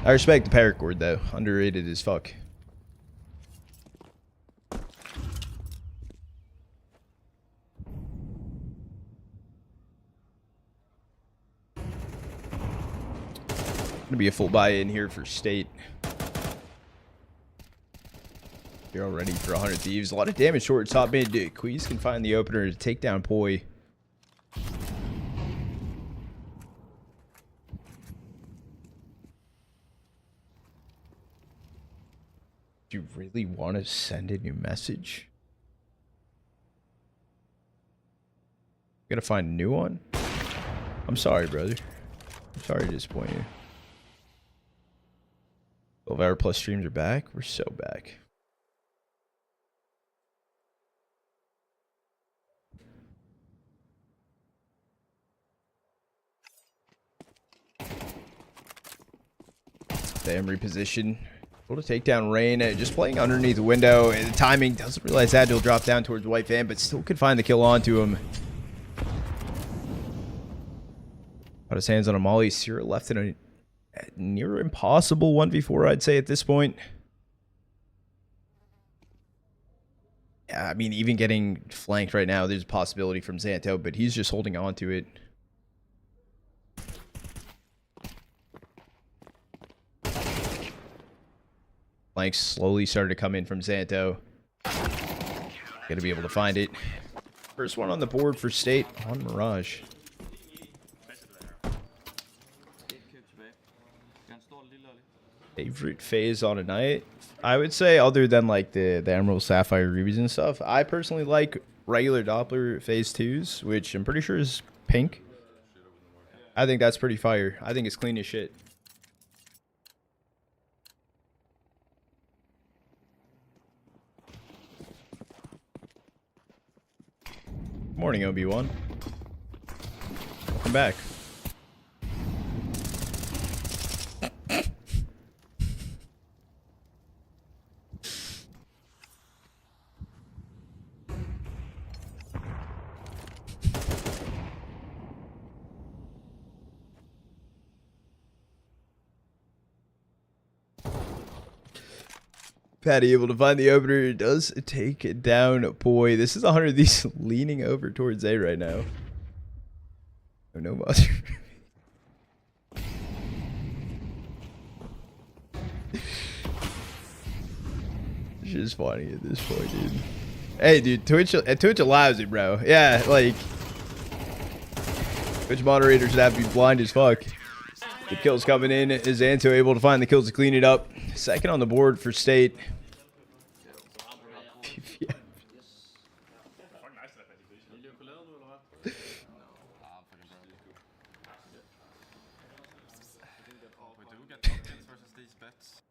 I respect the paracord though. Underrated as fuck. Gonna be a full buy-in here for state. You're all ready for 100 Thieves. A lot of damage towards top mid. Kwezz can find the opener to take down poiii. Do you really want to send a new message? Gotta find a new one? I'm sorry, brother. I'm sorry to disappoint you. 12-hour plus streams are back. We're so back. Damn, reposition. Able to take down Rain. Just playing underneath the window. And the timing, doesn't realize that he'll drop down towards White Fan, but still could find the kill onto him. Got his hands on a molly. Sirah left in a near impossible 1v4, I'd say, at this point. Yeah, I mean, even getting flanked right now, there's a possibility from Zanto, but he's just holding on to it. Flanks slowly started to come in from Zanto. Gonna be able to find it. First one on the board for state on Mirage. Favorite phase on a night? I would say, other than like the Emerald, Sapphire, Rubies and stuff, I personally like regular Doppler phase 2s, which I'm pretty sure is pink. I think that's pretty fire. I think it's clean as shit. Morning, Obi-Wan. Welcome back. Patti able to find the opener. Does take it down poiii. This is 100 of these leaning over towards A right now. Oh, no mother. It's just funny at this point, dude. Hey, dude, Twitch allows it, bro. Yeah, like Twitch moderators would have to be blind as fuck. The kills coming in. Is Zanto able to find the kills to clean it up? Second on the board for state. Yeah. We do get tokens versus these bets.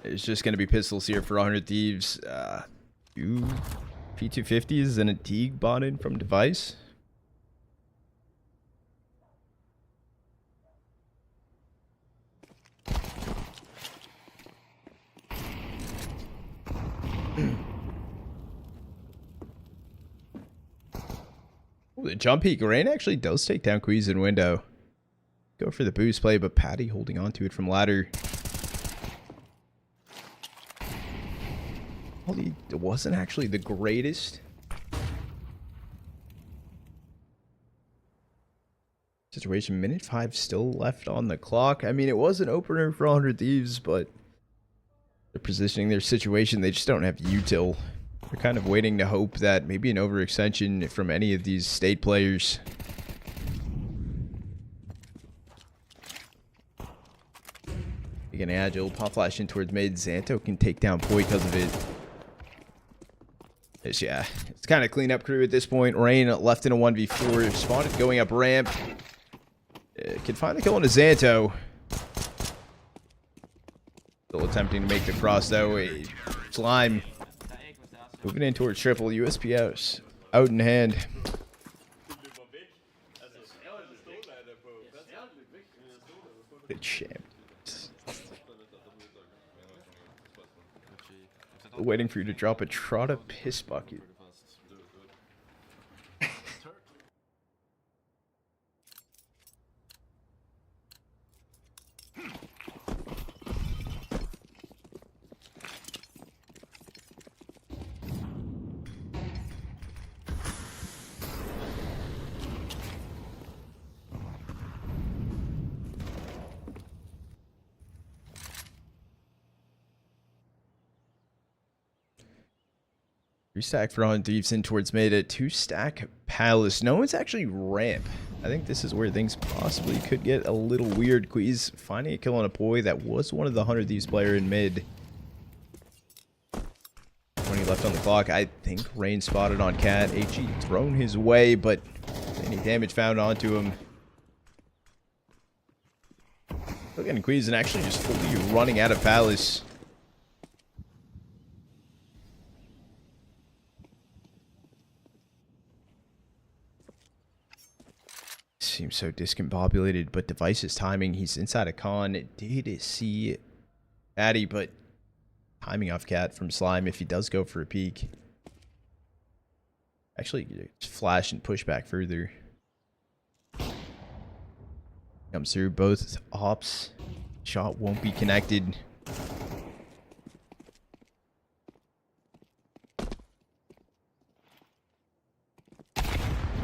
It's just going to be pistols here for 100 Thieves. Two P250s and a Teague bought in from Device. Ooh, the jump peek. Rain actually does take down kwezz in window. Go for the boost play, but Patti holding on to it from ladder. Well, it wasn't actually the greatest situation. Minute 5 still left on the clock. I mean, it was an opener for 100 Thieves, but they're positioning their situation. They just don't have util. They're kind of waiting to hope that maybe an overextension from any of these state players. Again, agile, pop flash in towards mid. Zanto can take down poiii because of it. Yeah, it's kind of clean up crew at this point. Rain left in a 1v4. Spotted going up ramp. Can find the kill on a Zanto. Still attempting to make the cross though. Slime moving in towards triple. USP out in hand. The champ. Waiting for you to drop a Trotta piss bucket. Stack for on Thieves in towards mid at 2-stack Palace. No one's actually ramp. I think this is where things possibly could get a little weird. kwezz finding a kill on a poiii that was one of the 100 Thieves player in mid. 20 left on the clock. I think Rain spotted on Cat. HE thrown his way, but any damage found onto him. Looking at kwezz and actually just fully running out of Palace. Seems so discombobulated, but Device's timing. He's inside a con. Did see Patti, but timing off Cat from Slime if he does go for a peek. Actually, flash and push back further. Comes through both ops. Shot won't be connected.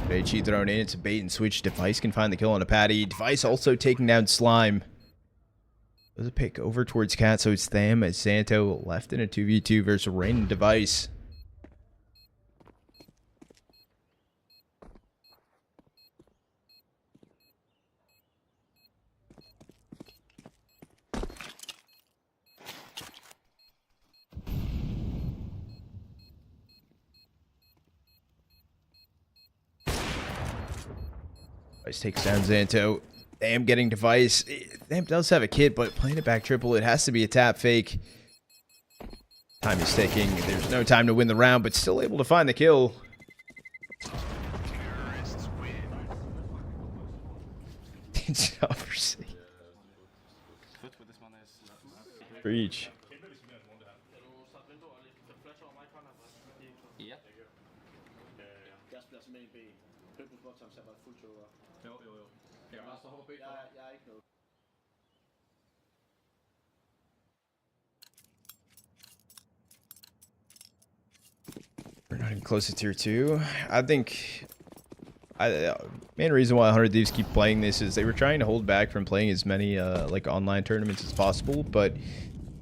HE thrown in. It's a bait and switch. Device can find the kill on a Patti. Device also taking down Slime. Does a pick over towards Cat, so it's Tham as Zanto left in a 2v2 versus Rain and Device. Device takes down Zanto. Tham getting Device. Tham does have a kit, but playing it back triple, it has to be a tap fake. Time is ticking. There's no time to win the round, but still able to find the kill. For each. We're not even close to tier 2. I think main reason why 100 Thieves keep playing this is they were trying to hold back from playing as many like online tournaments as possible, but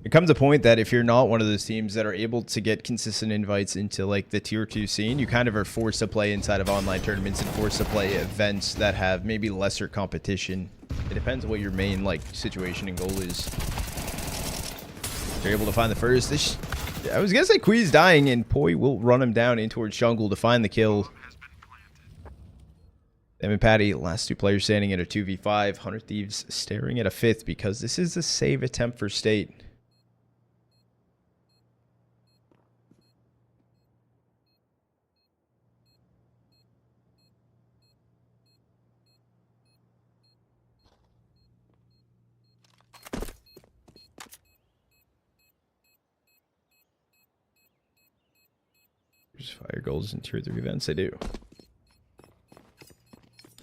It comes a point that if you're not one of those teams that are able to get consistent invites into like the tier 2 scene, you kind of are forced to play inside of online tournaments and forced to play events that have maybe lesser competition. It depends on what your main like situation and goal is. They're able to find the first. I was gonna say kwezz dying, and poiii will run him down in towards jungle to find the kill. Them and Patti, last 2 players standing at a 2v5. 100 Thieves staring at a 5th because this is a save attempt for State. Fire goals in tier 3 events. They do.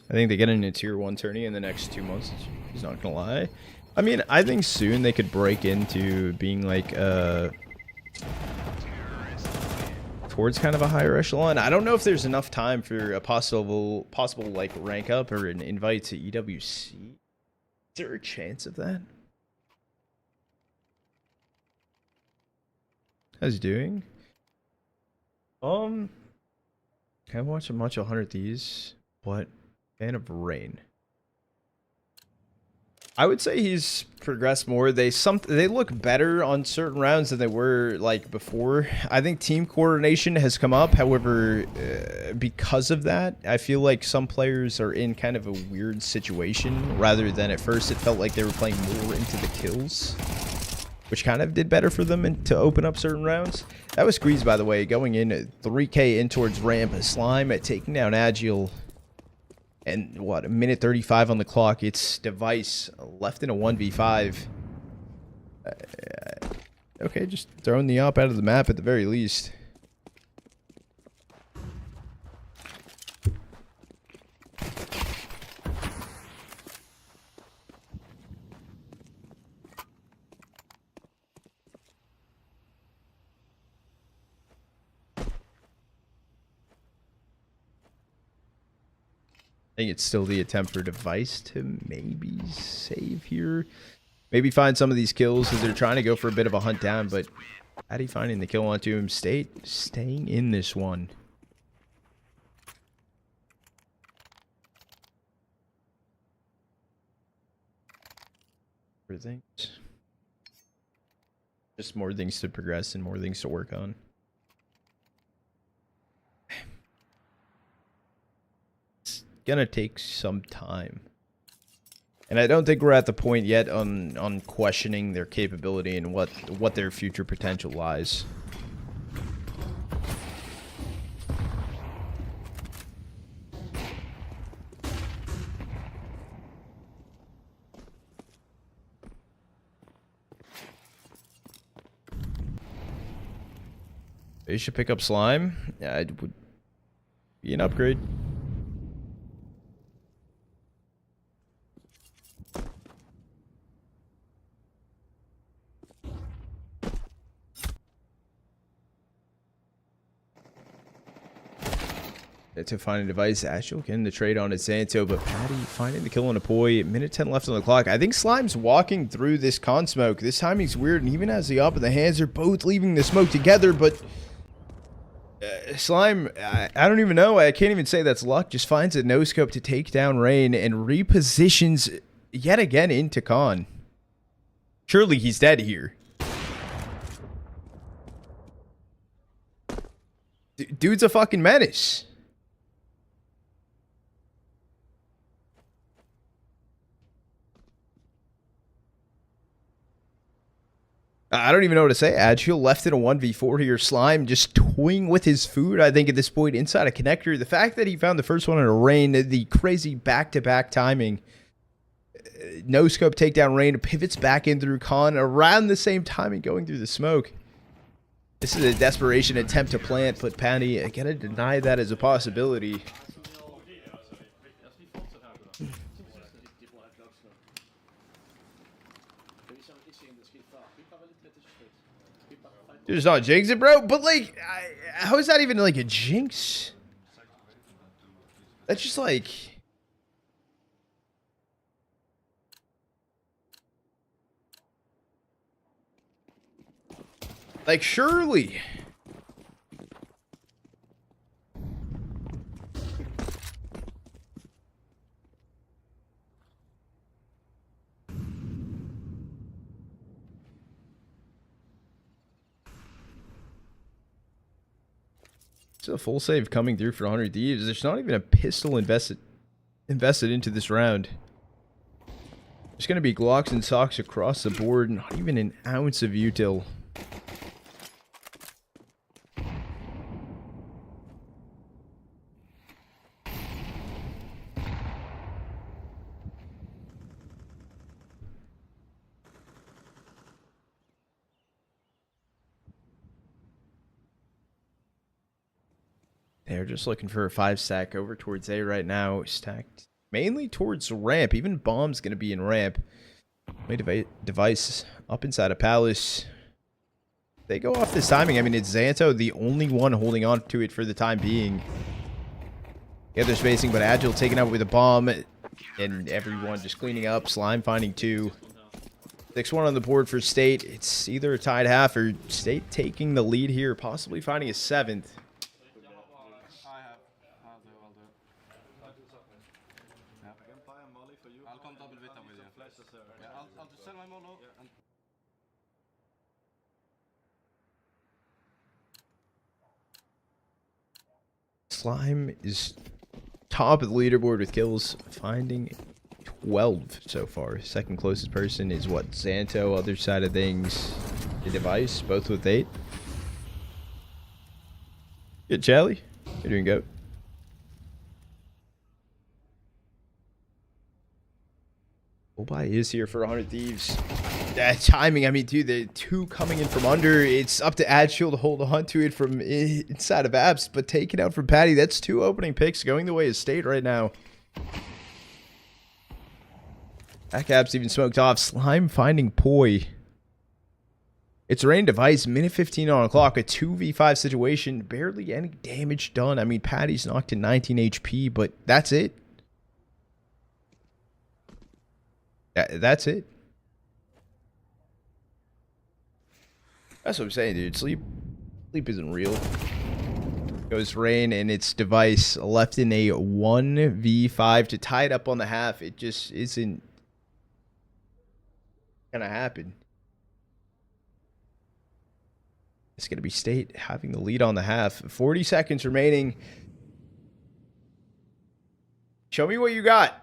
I think they get into tier 1 tourney in the next 2 months. He's not gonna lie. I mean, I think soon they could break into being like towards kind of a higher echelon. I don't know if there's enough time for a possible like rank up or an invite to EWC. Is there a chance of that? How's he doing? Haven't watched much of 100 Thieves, but fan of Rain. I would say he's progressed more. They look better on certain rounds than they were like before. I think team coordination has come up. However, because of that, I feel like some players are in kind of a weird situation rather than at first it felt like they were playing more into the kills, which kind of did better for them and to open up certain rounds. That was kwezz, by the way, going in at 3K in towards ramp. Slime at taking down Agile. And what, a minute 35 on the clock. It's Device left in a 1v5. Okay, just throwing the op out of the map at the very least. I think it's still the attempt for Device to maybe save here. Maybe find some of these kills as they're trying to go for a bit of a hunt down, but Patti finding the kill onto him. State staying in this one. For things. Just more things to progress and more things to work on. Gonna take some time, and I don't think we're at the point yet on questioning their capability and what their future potential lies. They should pick up Slime. Yeah, it would be an upgrade. To find a Device. Ashel getting the trade on its Zanto, but Patti finding the kill on a poiii. Minute 10 left on the clock. I think Slime's walking through this con smoke. This timing's weird, and even as the op and the hands are both leaving the smoke together, but Slime, I don't even know. I can't even say that's luck. Just finds a no-scope to take down Rain and repositions yet again into con. Surely he's dead here. Dude's a fucking menace. I don't even know what to say. Agile left in a 1v4 here. Slime just toying with his food, I think, at this point inside a connector. The fact that he found the first one in a Rain, the crazy back-to-back timing. No scope takedown Rain, pivots back in through con around the same timing going through the smoke. This is a desperation attempt to plant, but Patti gonna deny that as a possibility. Dude, it's not jinx it, bro. But like, how is that even like a jinx? That's just like. Like, surely. It's a full save coming through for 100 Thieves. There's not even a pistol invested into this round. There's going to be Glocks and socks across the board. Not even an ounce of util. They're just looking for a 5-stack over towards A right now. Stacked mainly towards ramp. Even bomb's going to be in ramp. My device up inside a palace. They go off this timing. I mean, it's Zanto, the only one holding on to it for the time being. Yeah, they're spacing, but Agile taking out with a bomb. And everyone just cleaning up. Slime finding 2. 6-1 on the board for State. It's either a tied half or State taking the lead here. Possibly finding a 7th. I'll come double Vita with you. Yeah, I'll just sell my mono. And Slime is top of the leaderboard with kills, finding 12 so far. Second closest person is what? Zanto, other side of things. The device, both with 8. Good, Charlie. You're doing good. Poiii is here for 100 Thieves. That timing, I mean, dude, the 2 coming in from under. It's up to Agile to hold on to it from inside of Apps, but take it out from Patti. That's 2 opening picks going the way of State right now. Back Apps even smoked off. Slime finding poiii. It's Rain device, minute 15 on the clock, a 2v5 situation. Barely any damage done. I mean, Patti's knocked to 19 HP, but that's it. That's it. That's what I'm saying, dude. Sleep isn't real. Goes Rain and its device left in a 1v5 to tie it up on the half. It just isn't gonna happen. It's gonna be State having the lead on the half. 40 seconds remaining. Show me what you got.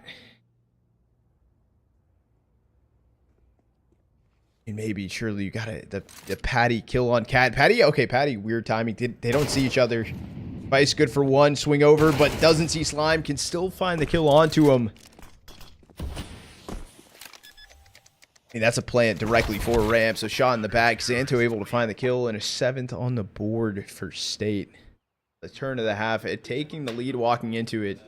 And maybe, surely you got the Patti kill on Cat. Patti, okay, Patti, weird timing. They don't see each other. Vice good for 1, swing over, but doesn't see Slime. Can still find the kill onto him. And that's a plant directly for ramp. So shot in the back. Zanto able to find the kill and a 7th on the board for State. The turn of the half, taking the lead, walking into it.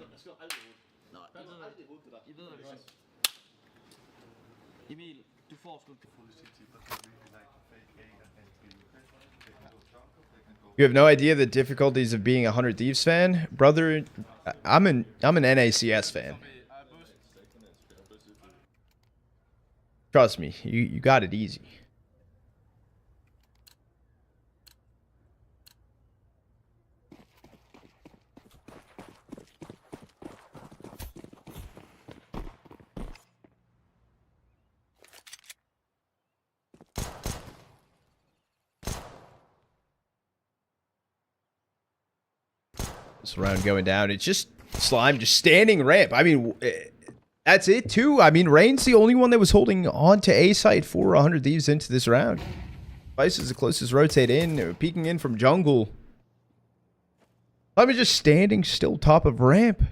You have no idea the difficulties of being a 100 Thieves fan, brother. I'm an NACS fan. Trust me, you got it easy. This round going down. It's just Slime just standing ramp. I mean, that's it too. I mean, Rain's the only one that was holding on to A site for 100 Thieves into this round. Vice is the closest rotate in, peeking in from jungle. Slime is just standing still top of ramp.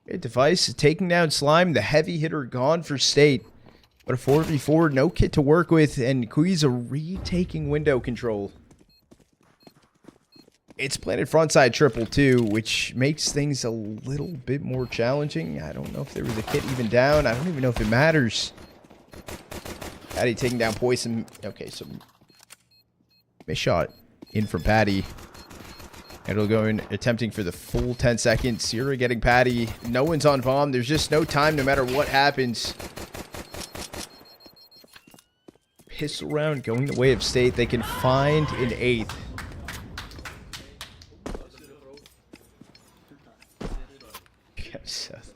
Okay, device taking down Slime. The heavy hitter gone for State. But a 4v4, no kit to work with, and kwezz retaking window control. It's planted frontside triple too, which makes things a little bit more challenging. I don't know if there was a kit even down. I don't even know if it matters. Patti taking down Poison. Okay, so miss shot in from Patti. And it'll go in attempting for the full 10 seconds. Sirah getting Patti. No one's on bomb. There's just no time no matter what happens. pistol round going the way of State. They can find an 8th. Yeah, Seth.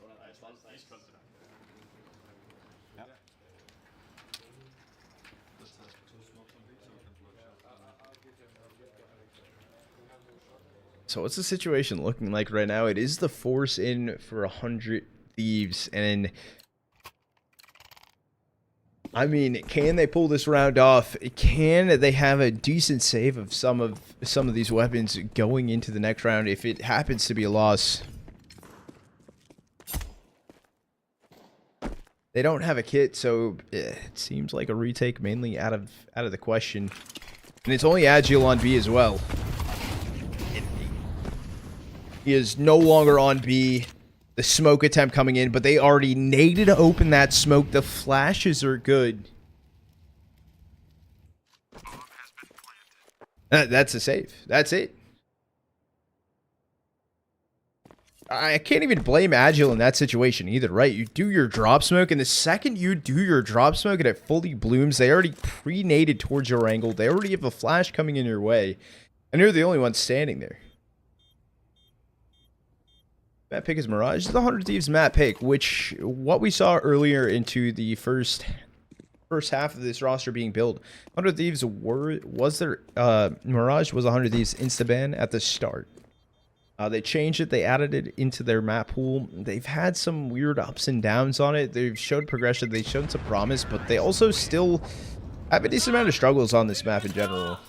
So what's the situation looking like right now? It is the force in for 100 Thieves, and I mean, can they pull this round off? Can they have a decent save of some of these weapons going into the next round if it happens to be a loss? They don't have a kit, so it seems like a retake mainly out of the question. And it's only Agile on B as well. He is no longer on B. The smoke attempt coming in, but they already naded to open that smoke. The flashes are good. That's a save. That's it. I can't even blame Agile in that situation either, right? You do your drop smoke, and the second you do your drop smoke and it fully blooms, they already pre-naded towards your angle. They already have a flash coming in your way, and you're the only one standing there. Map pick is Mirage. This is the 100 Thieves map pick, which what we saw earlier into the first half of this roster being built. 100 Thieves was there. Mirage was 100 Thieves instaban at the start. They changed it. They added it into their map pool. They've had some weird ups and downs on it. They've showed progression. They've shown some promise, but they also still have a decent amount of struggles on this map in general.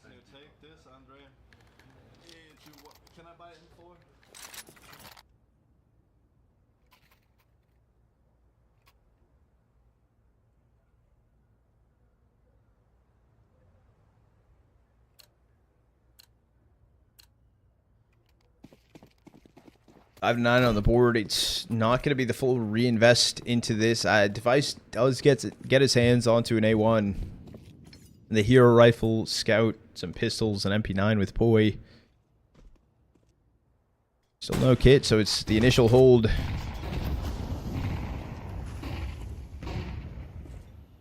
Can you take this, Andre? Can I buy it for? I have 9 on the board. It's not going to be the full reinvest into this. Device does get his hands onto an A1. The hero rifle, scout, some pistols, an MP9 with poiii. Still no kit, so it's the initial hold.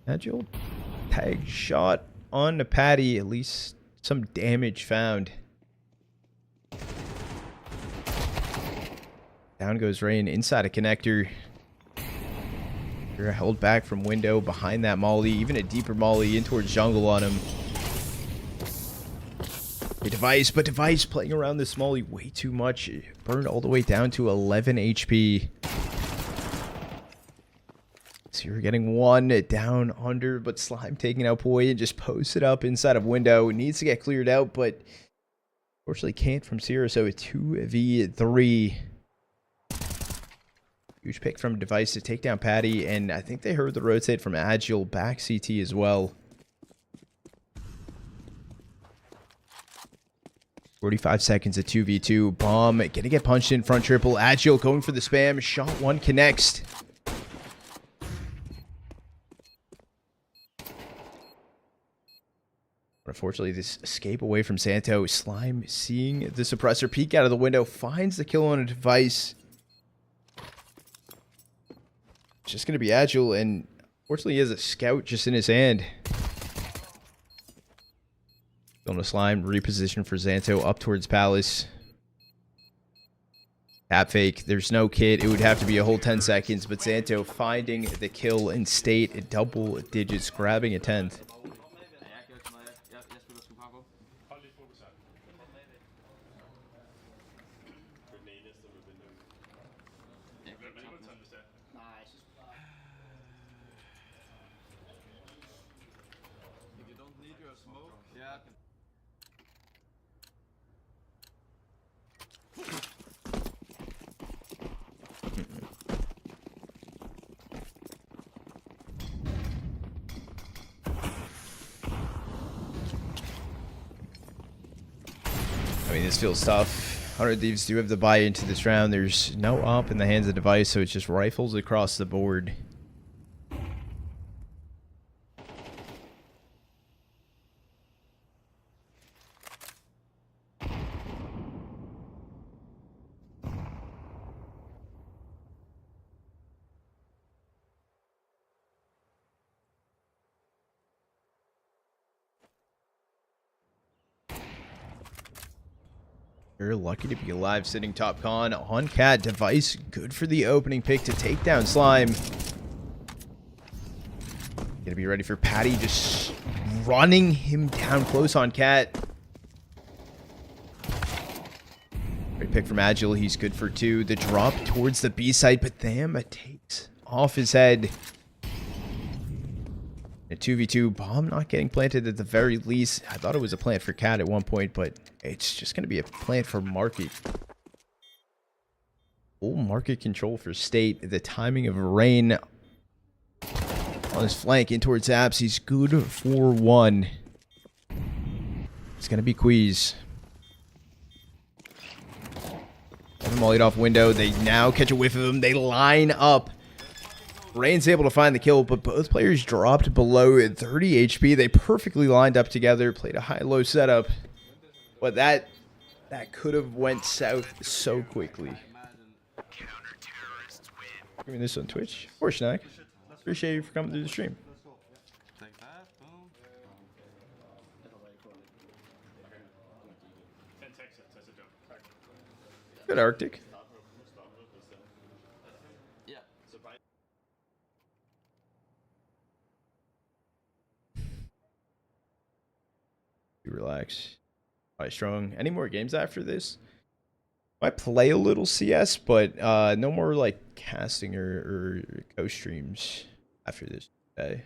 Agile tag shot on the Patti. At least some damage found. Down goes Rain inside a connector. You're held back from window behind that molly. Even a deeper molly in towards jungle on him. A Device, but Device playing around this molly way too much. Burned all the way down to 11 HP. So you're getting 1 down under, but Slime taking out poiii and just posted up inside of window. It needs to get cleared out, but unfortunately can't from sirah, so a 2v3. Huge pick from Device to take down Patti, and I think they heard the rotate from Agile back CT as well. 45 seconds at 2v2. Bomb gonna get punched in front triple. Agile going for the spam. Shot 1 connects. Unfortunately, this escape away from Zanto. Slime seeing the suppressor peek out of the window, finds the kill on a Device. It's just going to be Agile, and fortunately he has a scout just in his hand. Going to Slime, reposition for Zanto up towards Palace. Tap fake, there's no kit. It would have to be a whole 10 seconds, but Zanto finding the kill in State at double digits, grabbing a 10th. Hold lige fokus her. Det er den eneste med vinduet. Hvem er ulteren, hvis det er? Nej, jeg synes... If you don't need your smoke, yeah. I mean, this feels tough. 100 Thieves do have the buy into this round. There's no op in the hands of Device, so it's just rifles across the board. You're lucky to be alive sitting top con on cat. Device good for the opening pick to take down Slime. Gonna be ready for Patti, just running him down close on cat. Great pick from Agile. He's good for 2. The drop towards the B side, but Tham takes off his head. A 2v2 bomb not getting planted at the very least. I thought it was a plant for cat at one point, but it's just going to be a plant for market. Full market control for State. The timing of Rain on his flank in towards Apps. He's good for 1. It's going to be kwezz. Mollied off window. They now catch a whiff of him. They line up. Rain's able to find the kill, but both players dropped below 30 HP. They perfectly lined up together, played a high-low setup. But that could have went south so quickly. Doing this on Twitch. Of course, Snack. Appreciate you for coming through the stream. Take that, boom. Good Arctic. Yeah. Relax. Probably strong. Any more games after this? I play a little CS, but no more like casting or co-streams after this day.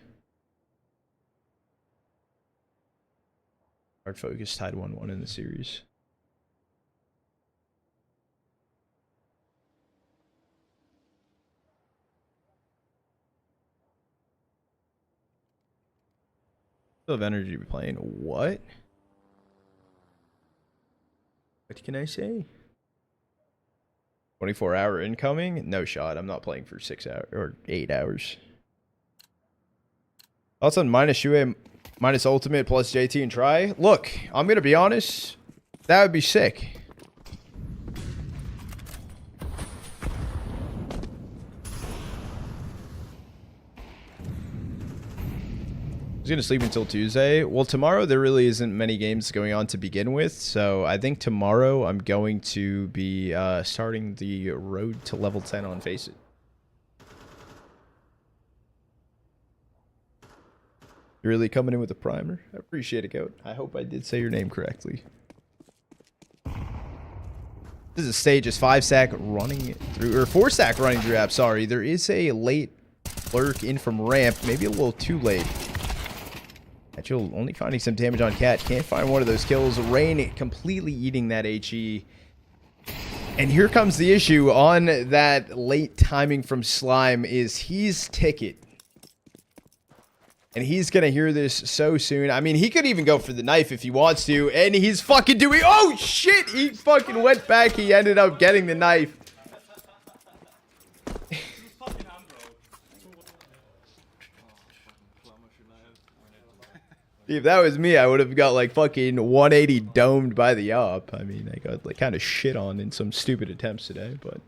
Hard focus tied 1-1 in the series. Still have energy to be playing. What? What can I say? 24-hour incoming? No shot. I'm not playing for 6 hours or 8 hours. Thoughts on minus Shue, minus ultimate plus JT and try? Look, I'm gonna be honest. That would be sick. I was gonna sleep until Tuesday. Well, tomorrow there really isn't many games going on to begin with, so I think tomorrow I'm going to be starting the road to level 10 on Face It. You're really coming in with a primer? I appreciate it, Goat. I hope I did say your name correctly. This is a stage, is 5-stack running through, or 4-stack running through app, sorry. There is a late lurk in from ramp, maybe a little too late. Actually, only finding some damage on cat. Can't find one of those kills. Rain completely eating that HE. And here comes the issue on that late timing from Slime is he's ticket. And he's going to hear this so soon. I mean, he could even go for the knife if he wants to. And he's fucking doing... Oh, shit! He fucking went back. He ended up getting the knife. If that was me, I would have got like fucking 180 domed by the op. I mean, I got like kind of shit on in some stupid attempts today, but...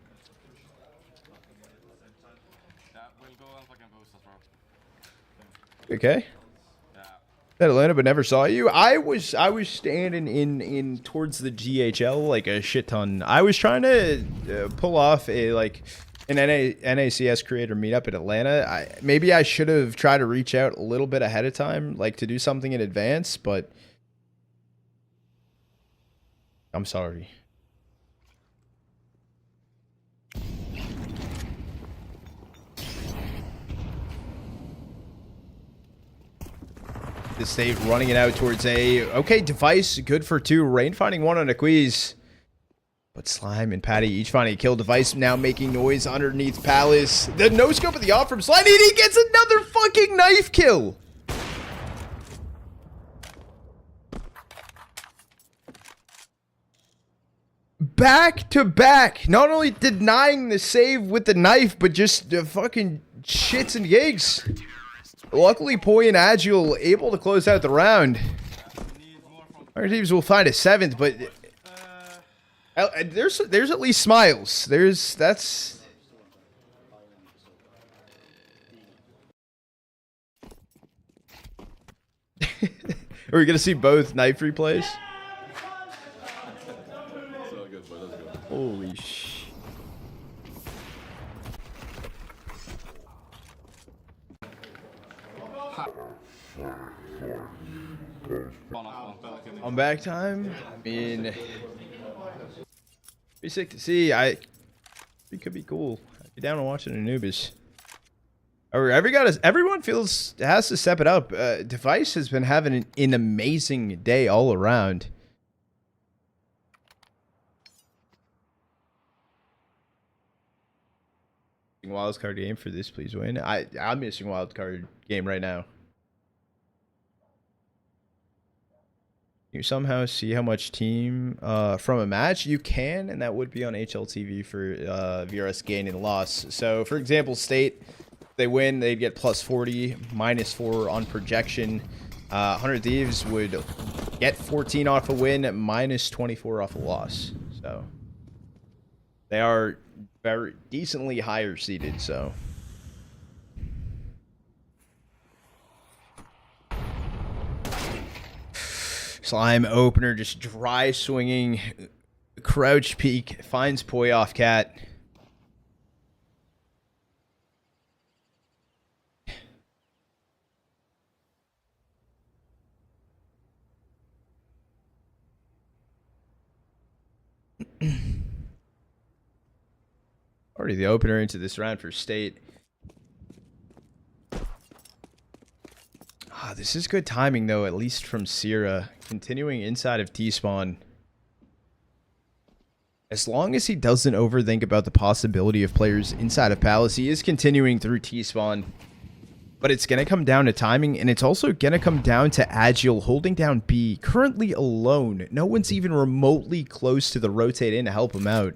Okay. That Atlanta, but never saw you. I was standing in towards the GHL like a shit ton. I was trying to pull off a like an NACS creator meetup in Atlanta. Maybe I should have tried to reach out a little bit ahead of time, like to do something in advance, but I'm sorry. This save running it out towards A. Okay, device good for 2. Rain finding 1 on a kwezz. But Slime and Patti each finding a kill. Device now making noise underneath Palace. The no scope of the off from Slime, and he gets another fucking knife kill. Back to back. Not only denying the save with the knife, but just fucking shits and gigs. Luckily, poiii and Agile able to close out the round. Our teams will find a 7th, but there's at least smiles. That's. Are we gonna see both knife replays? On back time, I mean, pretty sick to see. It could be cool. I'd be down on watching Anubis. Everyone has to step it up. Device has been having an amazing day all around. Wildcard game for this, please win. I'm missing wildcard game right now. You somehow see how much team from a match you can, and that would be on HLTV for VRS gain and loss. So, for example, State, if they win, they'd get plus 40, minus 4 on projection. 100 Thieves would get 14 off a win, minus 24 off a loss. So, they are very decently higher seeded. So. Slime opener, just dry swinging, crouch peek, finds poiii off cat. Already the opener into this round for State. This is good timing, though, at least from Sirah. Continuing inside of T-spawn. As long as he doesn't overthink about the possibility of players inside of Palace, he is continuing through T-spawn. But it's going to come down to timing, and it's also going to come down to Agile holding down B. Currently alone. No one's even remotely close to the rotate in to help him out.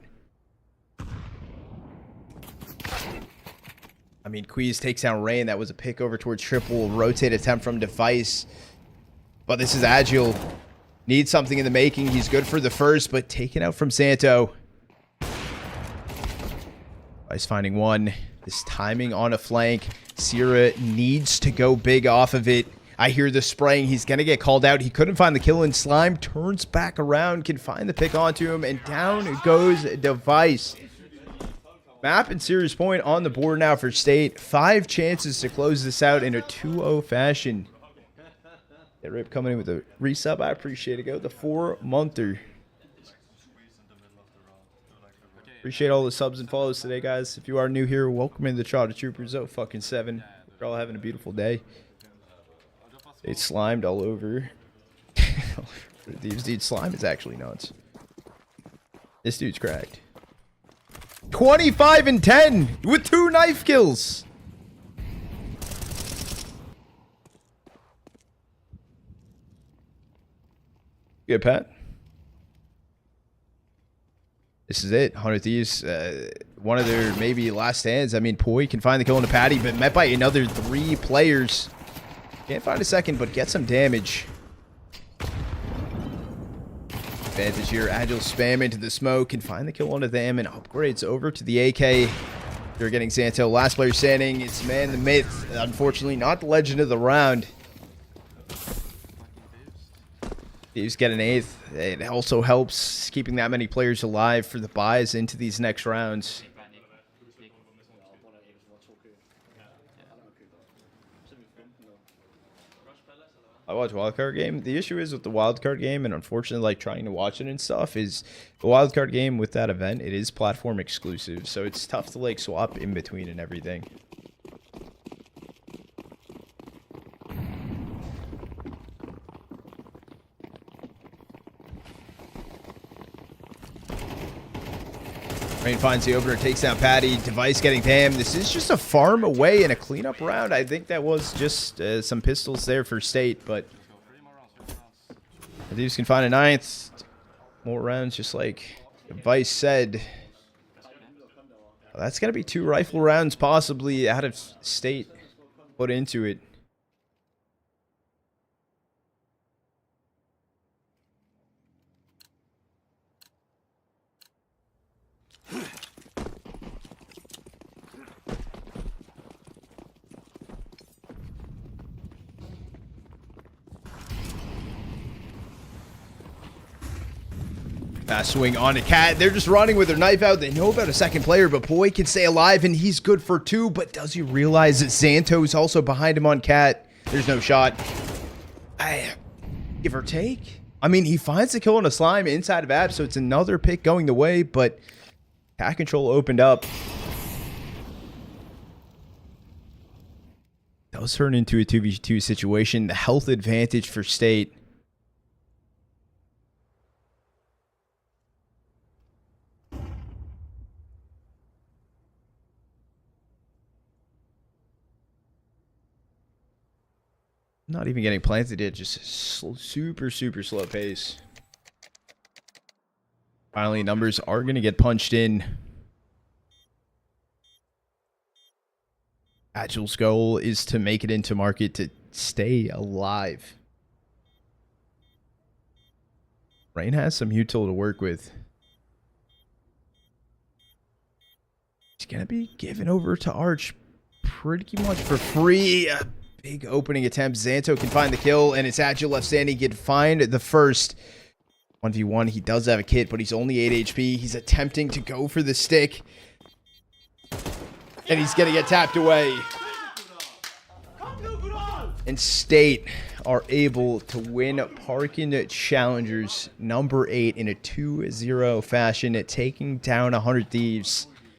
I mean, kwezz takes down Rain. That was a pick over towards triple. Rotate attempt from Device. But this is Agile. Needs something in the making. He's good for the first, but taken out from Zanto. Device finding one. This timing on a flank. Sirah needs to go big off of it. I hear the spraying. He's going to get called out. He couldn't find the kill, and Slime turns back around. Can find the pick onto him, and down goes Device. Map and series point on the board now for State. 5 chances to close this out in a 2-0 fashion. Yeah, Rip coming in with a resub. I appreciate it. Go the 4-monther. Appreciate all the subs and follows today, guys. If you are new here, welcome in the Trotter Troopers. Oh, fucking 7. We're all having a beautiful day. It's slimed all over. Thieves dude slime is actually nuts. This dude's cracked. 25 and 10 with 2 knife kills. Good, Pat. This is it. 100 Thieves. One of their maybe last stands. I mean, poiii can find the kill into Patti, but met by another 3 players. Can't find a second, but get some damage. Advantage here. Agile spam into the smoke. Can find the kill onto them and upgrades over to the AK. They're getting Zanto. Last player standing. It's Man the Myth. Unfortunately, not the legend of the round. Thieves get an 8th. It also helps keeping that many players alive for the buys into these next rounds. I watch wildcard game. The issue is with the wildcard game, and unfortunately, like trying to watch it and stuff, is the wildcard game with that event. It is platform exclusive, so it's tough to like swap in between and everything. Rain finds the opener, takes down Patti. Device getting damned. This is just a farm away and a cleanup round. I think that was just some pistols there for State, but Thieves can find a 9th. More rounds, just like Device said. That's going to be 2 rifle rounds possibly out of State put into it. Fast swing on a cat. They're just running with their knife out. They know about a second player, but poiii can stay alive, and he's good for 2. But does he realize that Zanto is also behind him on cat? There's no shot. Give or take. I mean, he finds the kill on a slime inside of Ab, so it's another pick going the way, but cat control opened up. Does turn into a 2v2 situation. The health advantage for State. Not even getting planted yet, just super slow pace. Finally, numbers are going to get punched in. Agile's goal is to make it into market to stay alive. Rain has some util to work with. He's going to be given over to Arch pretty much for free. Big opening attempt. Zanto can find the kill, and it's Agile left standing. He can find the first 1v1. He does have a kit, but he's only 8 HP. He's attempting to go for the stick, and he's going to get tapped away. And State are able to win Parken Challengers number 8 in a 2-0 fashion, taking down 100 Thieves.